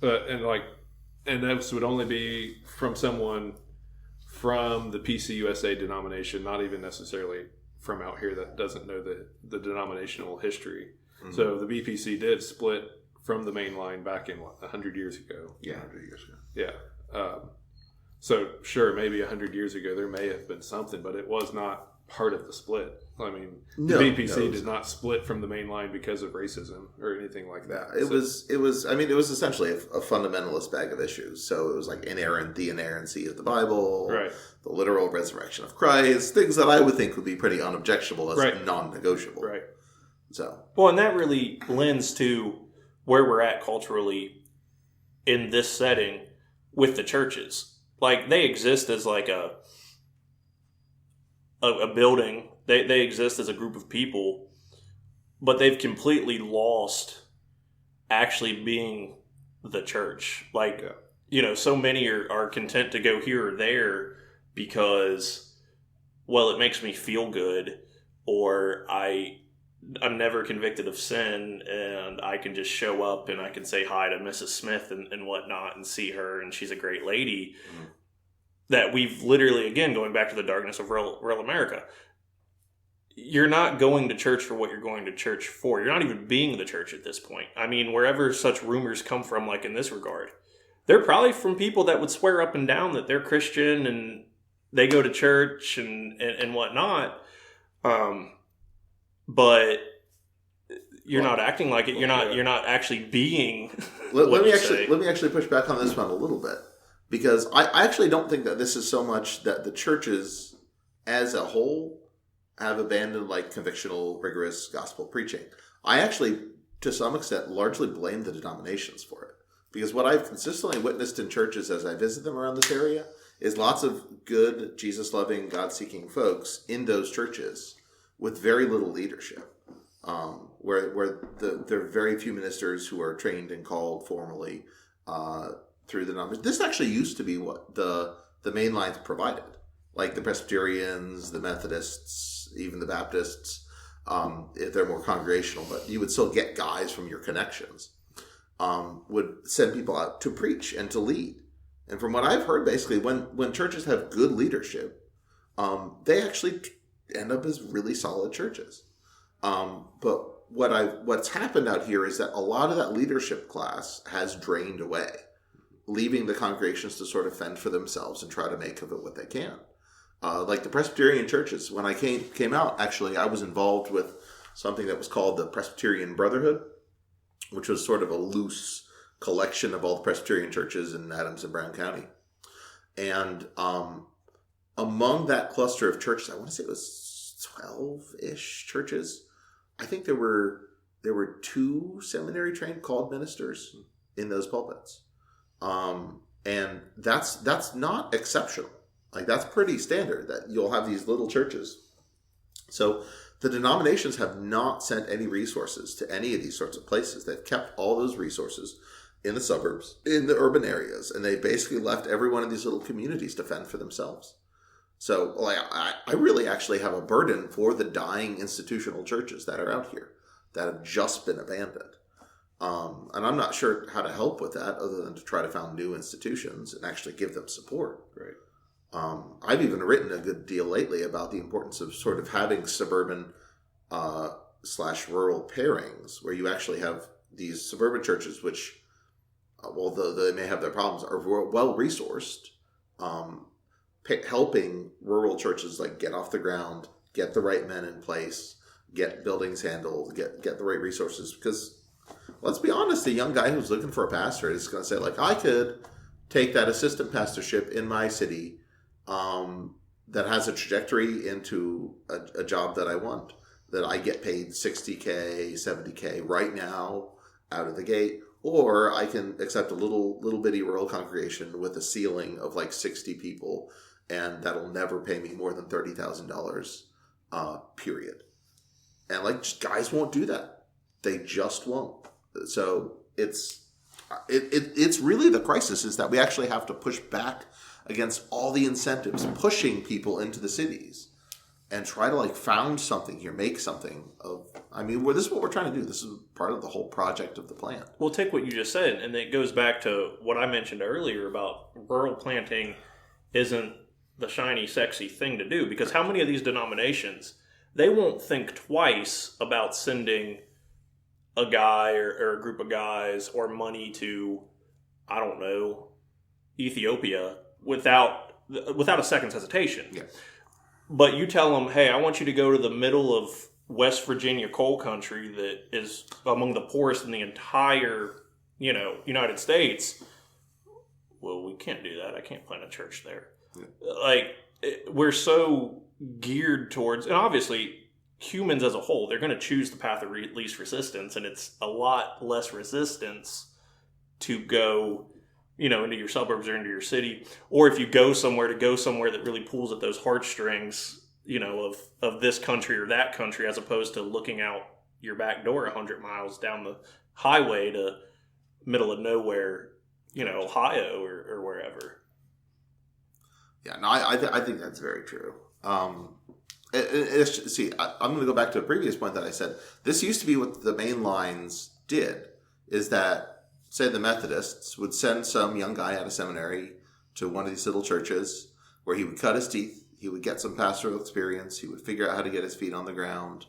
And this would only be from someone from the PCUSA denomination, not even necessarily from out here that doesn't know the denominational history. Mm-hmm. So the BPC did split from the main line back in 100 years ago. Yeah, 100 years ago. Yeah. So sure, maybe 100 years ago there may have been something, but it was not part of the split. I mean, the BPC did not split from the main line because of racism or anything like that. It was essentially a fundamentalist bag of issues. So it was like the inerrancy of the Bible, right, the literal resurrection of Christ, things that I would think would be pretty unobjectionable as right, non-negotiable. Right. So, well, and that really lends to where we're at culturally in this setting with the churches. Like, they exist as like a building. They exist as a group of people, but they've completely lost actually being the church. Like, so many are content to go here or there because, well, it makes me feel good, or I'm never convicted of sin, and I can just show up and I can say hi to Mrs. Smith and whatnot and see her, and she's a great lady. Mm-hmm. That we've literally, again, going back to the darkness of rural America, you're not going to church for what you're going to church for. You're not even being the church at this point. I mean, wherever such rumors come from, like in this regard, they're probably from people that would swear up and down that they're Christian and they go to church and whatnot. But you're not acting like it. You're not actually being. Let me actually push back on this one a little bit, because I actually don't think that this is so much that the churches as a whole have abandoned like convictional, rigorous gospel preaching. I actually, to some extent, largely blame the denominations for it. Because what I've consistently witnessed in churches as I visit them around this area is lots of good, Jesus-loving, God-seeking folks in those churches with very little leadership. Where there are very few ministers who are trained and called formally through the denomination. This actually used to be what the main lines provided. Like the Presbyterians, the Methodists, even the Baptists, if they're more congregational, but you would still get guys from your connections, would send people out to preach and to lead. And from what I've heard, basically, when churches have good leadership, they actually end up as really solid churches. But what's happened out here is that a lot of that leadership class has drained away, leaving the congregations to sort of fend for themselves and try to make of it what they can. Like the Presbyterian churches, when I came out, actually, I was involved with something that was called the Presbyterian Brotherhood, which was sort of a loose collection of all the Presbyterian churches in Adams and Brown County. And among that cluster of churches, I want to say it was 12-ish churches, I think there were 2 seminary-trained called ministers in those pulpits. And that's not exceptional. Like, that's pretty standard that you'll have these little churches. So the denominations have not sent any resources to any of these sorts of places. They've kept all those resources in the suburbs, in the urban areas, and they basically left every one of these little communities to fend for themselves. So I really actually have a burden for the dying institutional churches that are out here that have just been abandoned. And I'm not sure how to help with that other than to try to found new institutions and actually give them support. Right. I've even written a good deal lately about the importance of sort of having suburban / rural pairings, where you actually have these suburban churches which, although they may have their problems, are well resourced, helping rural churches like get off the ground, get the right men in place, get buildings handled, get the right resources. Because let's be honest, a young guy who's looking for a pastor is going to say, like, I could take that assistant pastorship in my city that has a trajectory into a job that I want, that I get paid $60K, $70K right now out of the gate, or I can accept a little bitty rural congregation with a ceiling of like 60 people, and that'll never pay me more than $30,000, period. And like, just guys won't do that. They just won't. So it's really the crisis is that we actually have to push back against all the incentives pushing people into the cities and try to like found something here, make something of. I mean, this is what we're trying to do. This is part of the whole project of the plan. Well, take what you just said, and it goes back to what I mentioned earlier about rural planting isn't the shiny, sexy thing to do, because how many of these denominations, they won't think twice about sending a guy or a group of guys or money to, I don't know, Ethiopia without a second's hesitation. Yeah. But you tell them, hey, I want you to go to the middle of West Virginia coal country that is among the poorest in the entire, United States. Well, we can't do that. I can't plant a church there. Yeah. We're so geared towards, and obviously humans as a whole, they're going to choose the path of least resistance, and it's a lot less resistance to go, into your suburbs or into your city, or if you go somewhere that really pulls at those heartstrings, of this country or that country, as opposed to looking out your back door 100 miles down the highway to middle of nowhere, Ohio or wherever. Yeah, no, I think that's very true. I'm going to go back to a previous point that I said. This used to be what the main lines did, is that, say, the Methodists would send some young guy out of seminary to one of these little churches where he would cut his teeth, he would get some pastoral experience, he would figure out how to get his feet on the ground,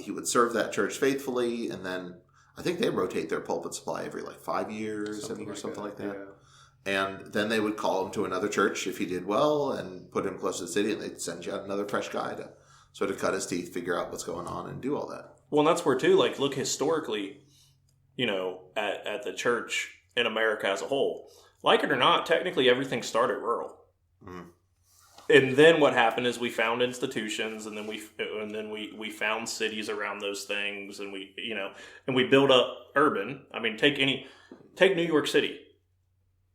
he would serve that church faithfully, and then I think they rotate their pulpit supply every 5 years, something like that. Yeah. And then they would call him to another church if he did well and put him close to the city, and they'd send you out another fresh guy to sort of cut his teeth, figure out what's going on, and do all that. Well, and that's where, too, look historically, at the church in America as a whole. Like it or not, technically everything started rural. Mm-hmm. And then what happened is we found institutions, and then we found cities around those things, and we built up urban. I mean, take New York City.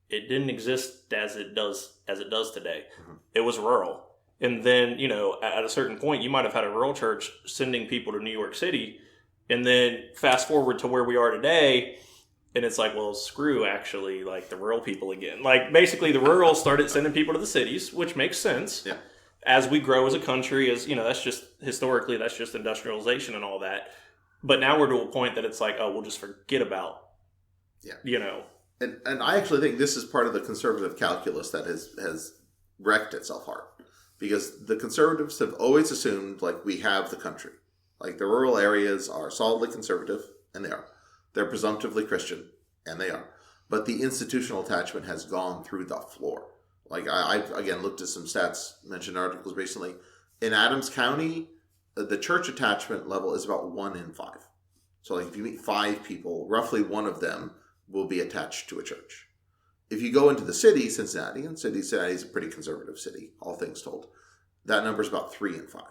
It didn't exist as it does today. Mm-hmm. It was rural. And then, at a certain point, you might have had a rural church sending people to New York City, and then fast forward to where we are today, and it's well, screw actually, the rural people again. Basically, the rural started sending people to the cities, which makes sense. Yeah. As we grow as a country, that's just historically, that's just industrialization and all that. But now we're to a point that it's we'll just forget about, And I actually think this is part of the conservative calculus that has wrecked itself hard. Because the conservatives have always assumed, we have the country. The rural areas are solidly conservative, and they are. They're presumptively Christian, and they are. But the institutional attachment has gone through the floor. I've, again, looked at some stats, mentioned articles recently. In Adams County, the church attachment level is about 1 in 5. So, if you meet 5 people, roughly one of them will be attached to a church. If you go into the city, Cincinnati, and Cincinnati is a pretty conservative city, all things told, that number is about 3 in 5.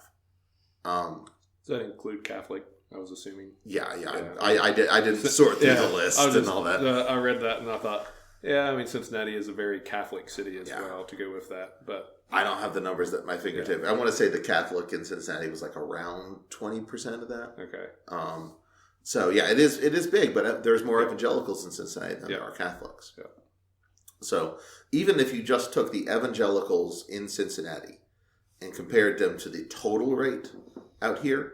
Does that include Catholic? I was assuming. Yeah. I didn't sort through the list and all that. I read that and I thought, Cincinnati is a very Catholic city as well, to go with that. But I don't have the numbers at my fingertip. I want to say the Catholic in Cincinnati was around 20% of that. Okay. So it is big, but there's more evangelicals in Cincinnati than there are Catholics. Yeah. So even if you just took the evangelicals in Cincinnati and compared them to the total rate out here,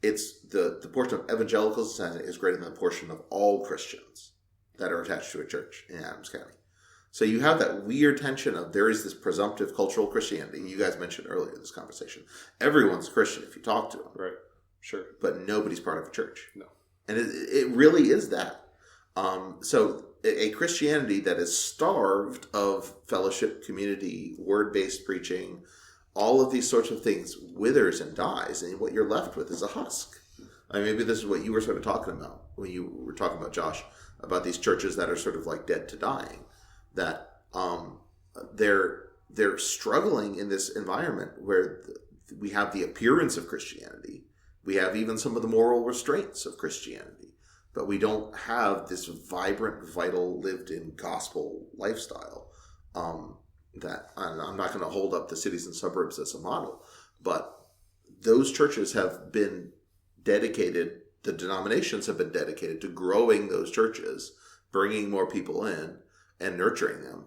it's the portion of evangelicals in Cincinnati is greater than the portion of all Christians that are attached to a church in Adams County. So you have that weird tension of there is this presumptive cultural Christianity. You guys mentioned earlier in this conversation. Everyone's Christian if you talk to them. Right. Sure. But nobody's part of a church. No. And it really is that. So a Christianity that is starved of fellowship, community, word-based preaching, all of these sorts of things withers and dies, and what you're left with is a husk. Maybe this is what you were sort of talking about when you were talking about, Josh, about these churches that are sort of dead to dying, that they're struggling in this environment where we have the appearance of Christianity. We have even some of the moral restraints of Christianity, but we don't have this vibrant, vital, lived-in gospel lifestyle. That I'm not going to hold up the cities and suburbs as a model, but those churches have been dedicated, the denominations have been dedicated to growing those churches, bringing more people in, and nurturing them.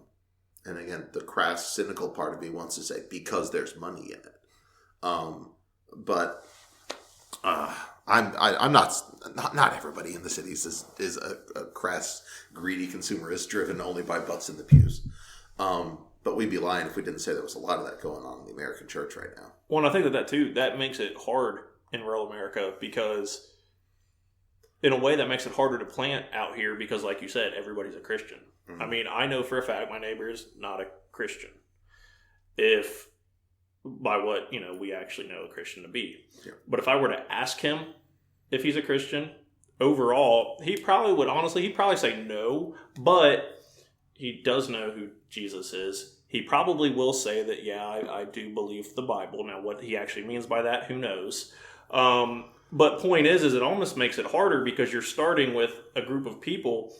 And again, the crass, cynical part of me wants to say, because there's money in it. But I'm not everybody in the cities is a crass, greedy consumerist driven only by butts in the pews. But we'd be lying if we didn't say there was a lot of that going on in the American church right now. Well, and I think that makes it hard in rural America, because in a way that makes it harder to plant out here because, like you said, everybody's a Christian. I mean, I know for a fact my neighbor is not a Christian. If, by what, we actually know a Christian to be. Yeah. But if I were to ask him if he's a Christian, overall, he'd probably say no, but he does know who Jesus is. He probably will say that, yeah, I do believe the Bible. Now, what he actually means by that, who knows? But point is it almost makes it harder because you're starting with a group of people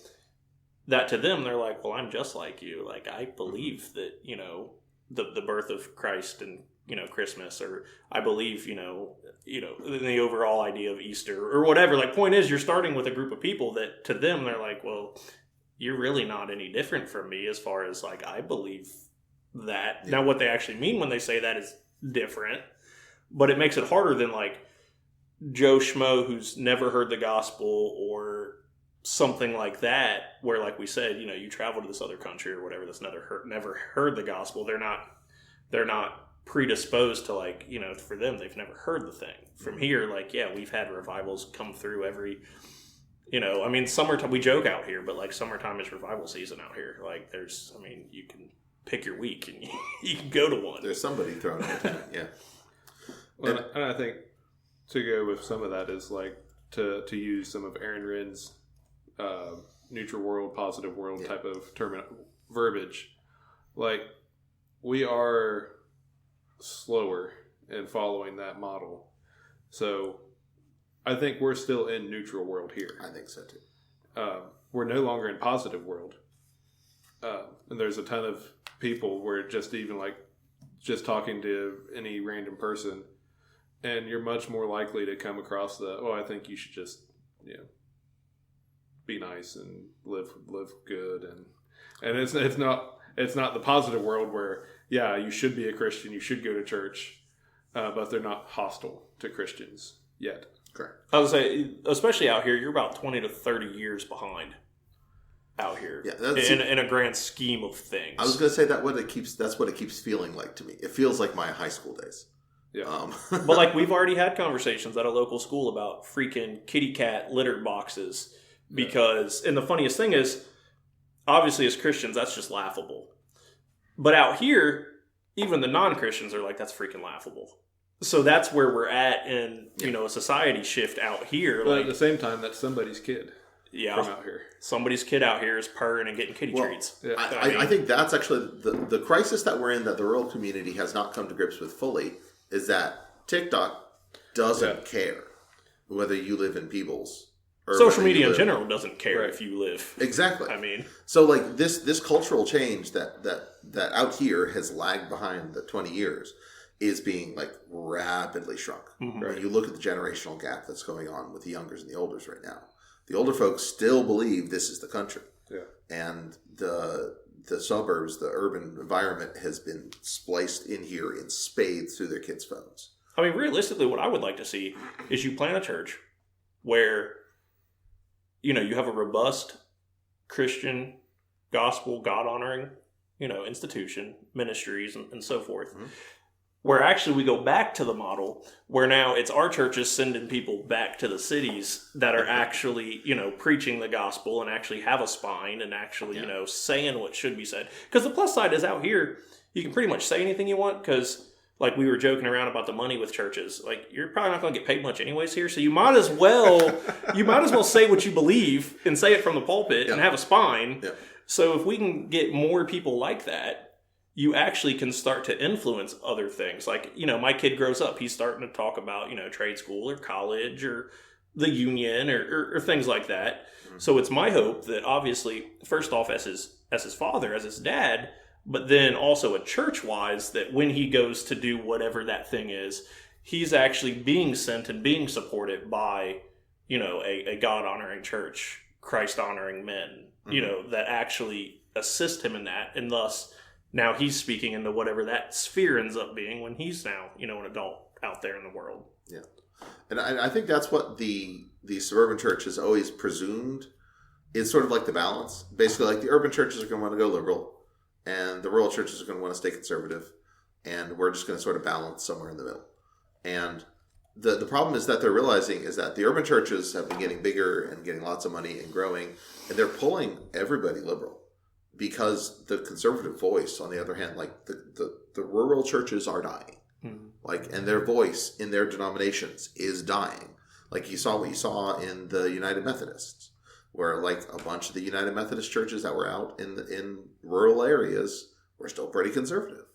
that to them, they're like, well, I'm just like you. Like, I believe that, the birth of Christ and, Christmas, or I believe, in the overall idea of Easter or whatever. Like, point is, you're starting with a group of people that to them, they're like, well, you're really not any different from me as far as like, I believe that. Yeah. Now, what they actually mean when they say that is different, but it makes it harder than like Joe Schmo who's never heard the gospel or something like that, where like we said, you travel to this other country or whatever that's never heard the gospel. They're not predisposed to like, for them, they've never heard the thing. From here, like, yeah, we've had revivals come through every, I mean, summertime, we joke out here, but like summertime is revival season out here. Like you can pick your week and you can go to one. There's somebody throwing a tent, yeah. Well, and I think to go with some of that is like to use some of Aaron Rinn's neutral world, positive world type of verbiage. Like, we are slower in following that model. So I think we're still in neutral world here. I think so too. We're no longer in positive world. And there's a ton of people where just even like just talking to any random person, and you're much more likely to come across I think you should just, be nice and live good, and it's not the positive world where you should be a Christian, you should go to church, but they're not hostile to Christians yet. Correct. I would say, especially out here, you're about 20 to 30 years behind out here. Yeah, in a grand scheme of things. I was going to say that's what it keeps feeling like to me. It feels like my high school days. Yeah. But like we've already had conversations at a local school about freaking kitty cat litter boxes. Because, and the funniest thing is, obviously as Christians, that's just laughable. But out here, even the non-Christians are like, that's freaking laughable. So that's where we're at in, a society shift out here. But at the same time, that's somebody's kid. Yeah. From out here. Somebody's kid out here is purring and getting kitty treats. Yeah. I think that's actually the crisis that we're in, that the rural community has not come to grips with fully, is that TikTok doesn't care whether you live in Peebles. Social media in general doesn't care if you live. Exactly. I mean, so like this cultural change that out here has lagged behind the 20 years is being like rapidly shrunk. Mm-hmm. Right? You look at the generational gap that's going on with the youngers and the olders right now. The older folks still believe this is the country. Yeah. And the suburbs, the urban environment has been spliced in here in spades through their kids' phones. I mean, realistically, what I would like to see is you plant a church where you have a robust Christian, gospel, God-honoring, institution, ministries, and so forth. Mm-hmm. Where actually we go back to the model where now it's our churches sending people back to the cities that are actually, preaching the gospel and actually have a spine and actually, saying what should be said. Because the plus side is out here, you can pretty much say anything you want because... Like we were joking around about the money with churches. Like you're probably not going to get paid much anyways here, so you might as well say what you believe and say it from the pulpit and have a spine. Yeah. So if we can get more people like that, you actually can start to influence other things. Like my kid grows up, he's starting to talk about trade school or college or the union or things like that. Mm-hmm. So it's my hope that obviously, first off, as his father, as his dad. But then also a church-wise, that when he goes to do whatever that thing is, he's actually being sent and being supported by, a God-honoring church, Christ-honoring men, mm-hmm. That actually assist him in that. And thus, now he's speaking into whatever that sphere ends up being when he's now, an adult out there in the world. Yeah. And I think that's what the suburban church has always presumed is sort of like the balance. Basically, like the urban churches are going to want to go liberal. And the rural churches are going to want to stay conservative. And we're just going to sort of balance somewhere in the middle. And the problem is that they're realizing is that the urban churches have been getting bigger and getting lots of money and growing. And they're pulling everybody liberal. because the conservative voice, on the other hand, like the rural churches are dying. Like, and their voice in their denominations is dying. Like you saw what you saw in the United Methodists, where like a bunch of the United Methodist churches that were out in rural areas were still pretty conservative.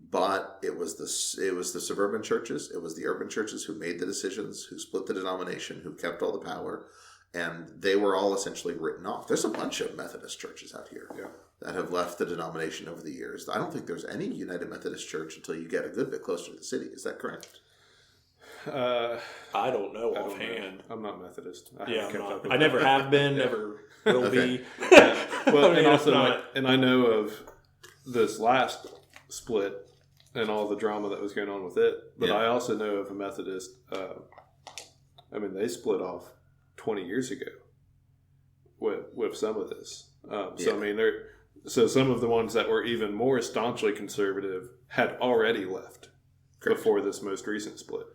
But it was the suburban churches, it was the urban churches who made the decisions, who split the denomination, who kept all the power, and they were all essentially written off. There's a bunch of Methodist churches out here that have left the denomination over the years. I don't think there's any United Methodist church until you get a good bit closer to the city. Is that correct? I don't know offhand. I'm not Methodist. I never have been, never will be. Well, and also, and I know of this last split and all the drama that was going on with it, but I also know of a Methodist. They split off 20 years ago with some of this. So some of the ones that were even more staunchly conservative had already left before this most recent split.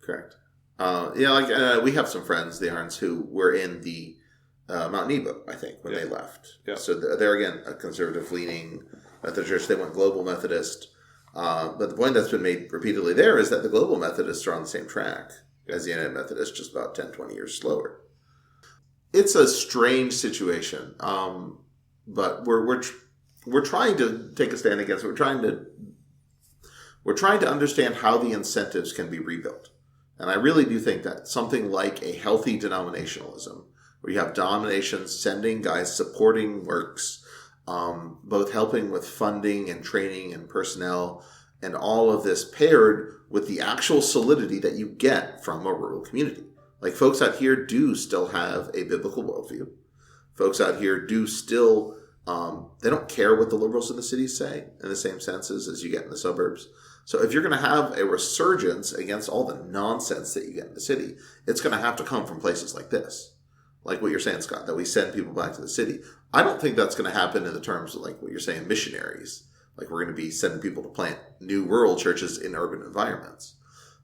Correct. We have some friends, the Arns, who were in the Mount Nebo, I think, when they left. Yeah. So they're, again, a conservative-leaning Methodist church. They went global Methodist. But the point that's been made repeatedly there is that the global Methodists are on the same track as the United Methodists, just about 10, 20 years slower. It's a strange situation, but we're trying to take a stand against it. We're trying to understand how the incentives can be rebuilt. And I really do think that something like a healthy denominationalism, where you have denominations sending guys supporting works, both helping with funding and training and personnel, and all of this paired with the actual solidity that you get from a rural community. Like, folks out here do still have a biblical worldview. Folks out here do still, they don't care what the liberals in the cities say in the same senses as you get in the suburbs. So if you're going to have a resurgence against all the nonsense that you get in the city, it's going to have to come from places like this. Like what you're saying, Scott, that we send people back to the city. I don't think that's going to happen in the terms of like what you're saying, missionaries. Like we're going to be sending people to plant new rural churches in urban environments.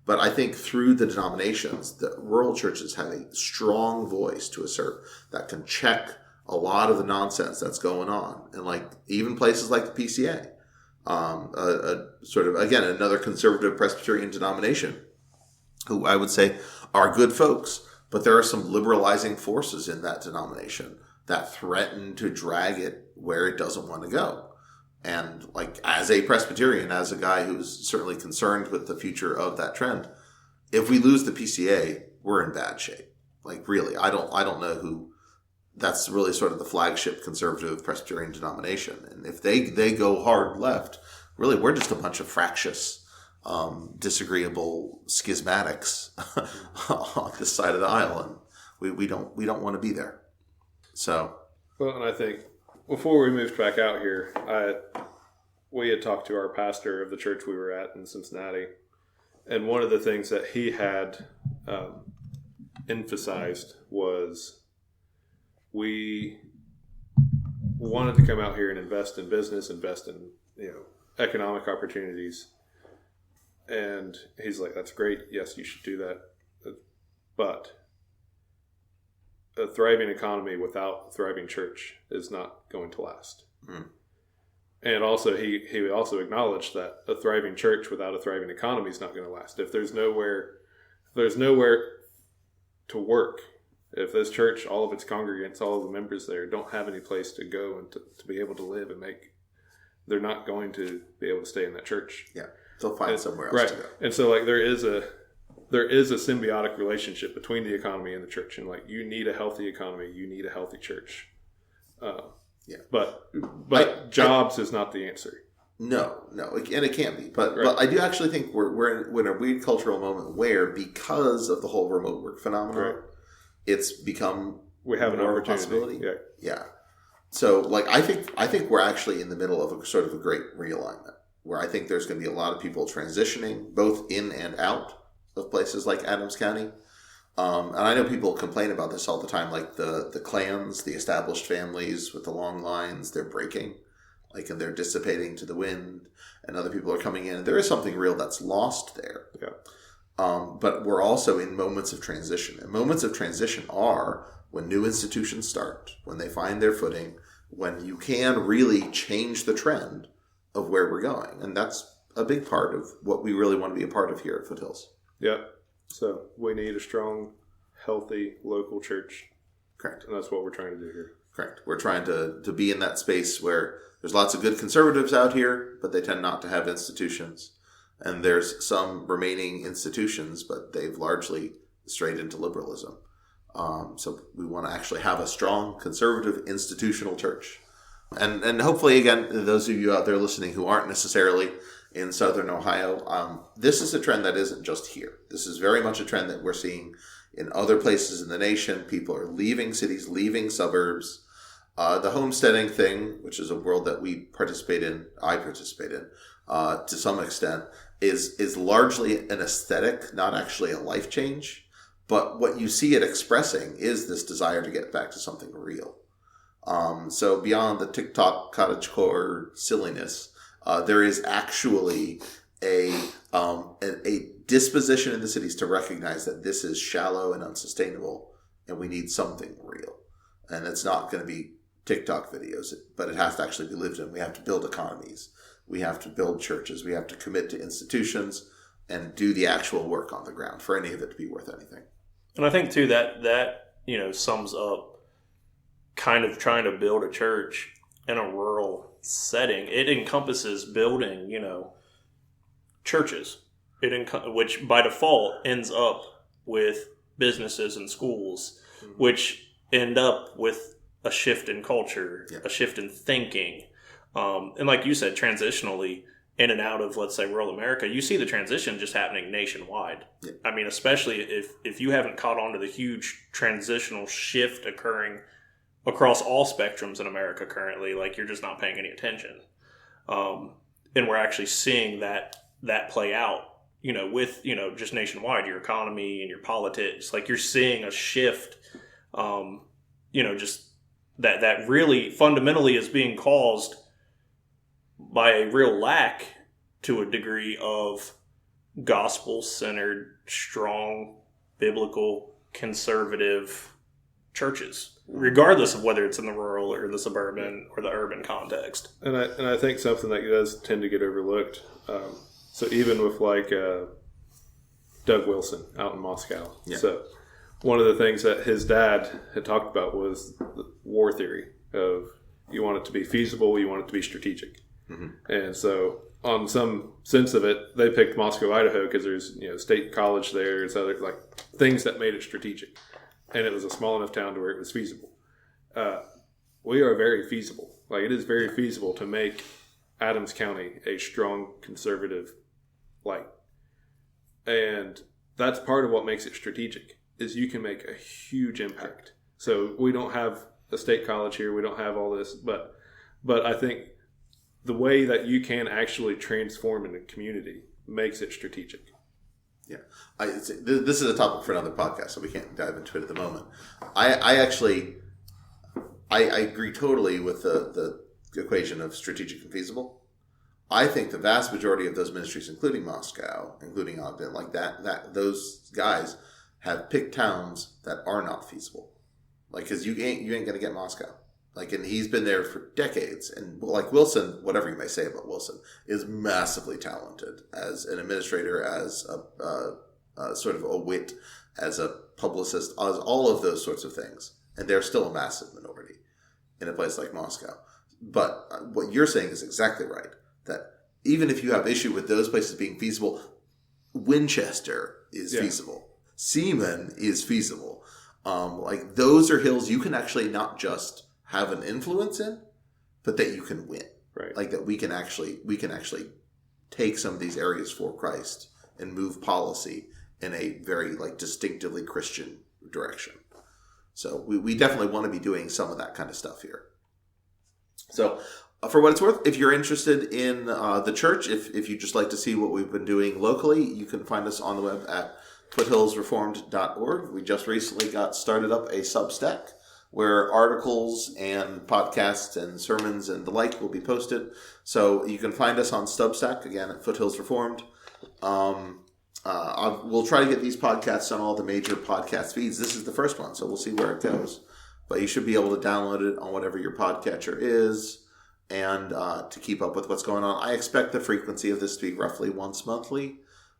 But I think through the denominations, the rural churches have a strong voice to assert that can check a lot of the nonsense that's going on. And like even places like the PCA, sort of, again, another conservative Presbyterian denomination, who I would say are good folks, but there are some liberalizing forces in that denomination that threaten to drag it where it doesn't want to go. And like, as a Presbyterian, as a guy who's certainly concerned with the future of that trend, if we lose the PCA, we're in bad shape. Like, really, I don't know who. That's really sort of the flagship conservative Presbyterian denomination. And if they go hard left, really, we're just a bunch of fractious, disagreeable schismatics on this side of the aisle, and we don't want to be there. So, well, and I think before we moved back out here, we had talked to our pastor of the church we were at in Cincinnati, and one of the things that he had emphasized was we wanted to come out here and invest in business, invest in economic opportunities. And he's like, that's great. Yes, you should do that. But a thriving economy without a thriving church is not going to last. Mm. And also, he also acknowledged that a thriving church without a thriving economy is not going to last. If there's nowhere to work, if this church, all of its congregants, all of the members there don't have any place to go and to be able to live and make, they're not going to be able to stay in that church. Yeah, they'll find somewhere else to go. And so, like, there is a symbiotic relationship between the economy and the church, and like, you need a healthy economy, you need a healthy church. But jobs is not the answer. No, and it can't be. But I do actually think we're in a weird cultural moment where, because of the whole remote work phenomenon, it's become we have an opportunity. Possibility. Yeah. So, like, I think we're actually in the middle of a sort of a great realignment, where I think there's going to be a lot of people transitioning both in and out of places like Adams County. And I know people complain about this all the time, like the clans, the established families with the long lines, they're breaking, like, and they're dissipating to the wind, and other people are coming in. There is something real that's lost there. Yeah. But we're also in moments of transition. And moments of transition are when new institutions start, when they find their footing, when you can really change the trend of where we're going. And that's a big part of what we really want to be a part of here at Foothills. Yep. So we need a strong, healthy local church. Correct. And that's what we're trying to do here. Correct. We're trying to be in that space where there's lots of good conservatives out here, but they tend not to have institutions. And there's some remaining institutions, but they've largely strayed into liberalism. So we want to actually have a strong conservative institutional church. And hopefully, again, those of you out there listening who aren't necessarily in Southern Ohio, this is a trend that isn't just here. This is very much a trend that we're seeing in other places in the nation. People are leaving cities, leaving suburbs. The homesteading thing, which is a world that I participate in to some extent, is largely an aesthetic, not actually a life change. But what you see it expressing is this desire to get back to something real. So beyond the TikTok cottagecore silliness, there is actually a disposition in the cities to recognize that this is shallow and unsustainable, and we need something real. And it's not going to be TikTok videos, but it has to actually be lived in. We have to build economies. We have to build churches. We have to commit to institutions and do the actual work on the ground for any of it to be worth anything. And I think too that sums up kind of trying to build a church in a rural setting. It encompasses building, churches. Which by default ends up with businesses and schools, which end up with a shift in culture, a shift in thinking. And like you said, transitionally, in and out of, let's say, rural America, you see the transition just happening nationwide. Yeah. I mean, especially if you haven't caught on to the huge transitional shift occurring across all spectrums in America currently, like you're just not paying any attention. And we're actually seeing that play out, with, just nationwide, your economy and your politics. Like you're seeing a shift, just that really fundamentally is being caused by a real lack to a degree of gospel-centered, strong, biblical, conservative churches, regardless of whether it's in the rural or the suburban or the urban context. And I think something that does tend to get overlooked. So even with Doug Wilson out in Moscow. Yeah. So one of the things that his dad had talked about was the war theory of you want it to be feasible, you want it to be strategic. Mm-hmm. And so on some sense of it, they picked Moscow, Idaho because there's state college there. There's other things that made it strategic. And it was a small enough town to where it was feasible. We are very feasible. It is very feasible to make Adams County a strong conservative light. And that's part of what makes it strategic, is you can make a huge impact. So we don't have a state college here. We don't have all this. But I think the way that you can actually transform in a community makes it strategic. Yeah. This is a topic for another podcast, so we can't dive into it at the moment. I agree totally with the equation of strategic and feasible. I think the vast majority of those ministries, including Moscow, including Ogden, that those guys have picked towns that are not feasible. Because you ain't going to get Moscow. And he's been there for decades. And Wilson, whatever you may say about Wilson, is massively talented as an administrator, as a sort of a wit, as a publicist, as all of those sorts of things. And they're still a massive minority in a place like Moscow. But what you're saying is exactly right. That even if you have issue with those places being feasible, Winchester is feasible. Seaman is feasible. Those are hills you can actually not just have an influence in, but that you can win. Right. That we can actually take some of these areas for Christ and move policy in a very distinctively Christian direction. So we definitely want to be doing some of that kind of stuff here. So for what it's worth, if you're interested in the church, if you'd just like to see what we've been doing locally, you can find us on the web at foothillsreformed.org. We just recently got started up a Substack where articles and podcasts and sermons and the like will be posted. So you can find us on Substack, again, at Foothills Reformed. We'll try to get these podcasts on all the major podcast feeds. This is the first one, so we'll see where it goes. but you should be able to download it on whatever your podcatcher is, and to keep up with what's going on. I expect the frequency of this to be roughly once monthly.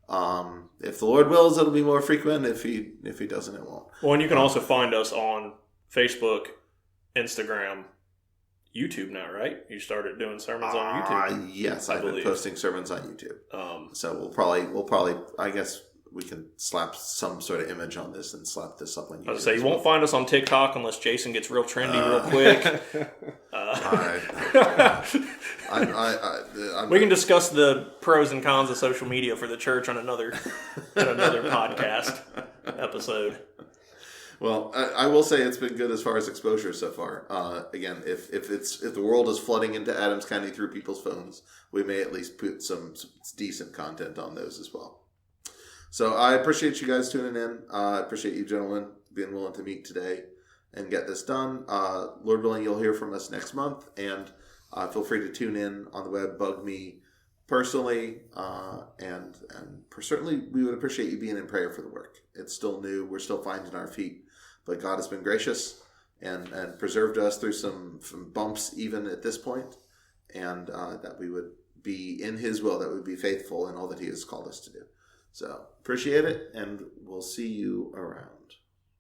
If the Lord wills, it'll be more frequent. If he doesn't, it won't. Well, and you can also find us on Facebook, Instagram, YouTube now, right? You started doing sermons on YouTube. Yes, I've been posting sermons on YouTube. So we'll probably, I guess we can slap some sort of image on this and slap this up on YouTube. I was say you won't find us on TikTok unless Jason gets real trendy real quick. We can discuss the pros and cons of social media for the church on another podcast episode. Well, I will say it's been good as far as exposure so far. Again, if the world is flooding into Adams County through people's phones, we may at least put some decent content on those as well. So I appreciate you guys tuning in. I appreciate you gentlemen being willing to meet today and get this done. Lord willing, you'll hear from us next month, and feel free to tune in on the web. Bug me personally, and certainly we would appreciate you being in prayer for the work. It's still new. We're still finding our feet, but God has been gracious and preserved us through some bumps even at this point, and that we would be in His will, that we would be faithful in all that He has called us to do. So appreciate it, and we'll see you around.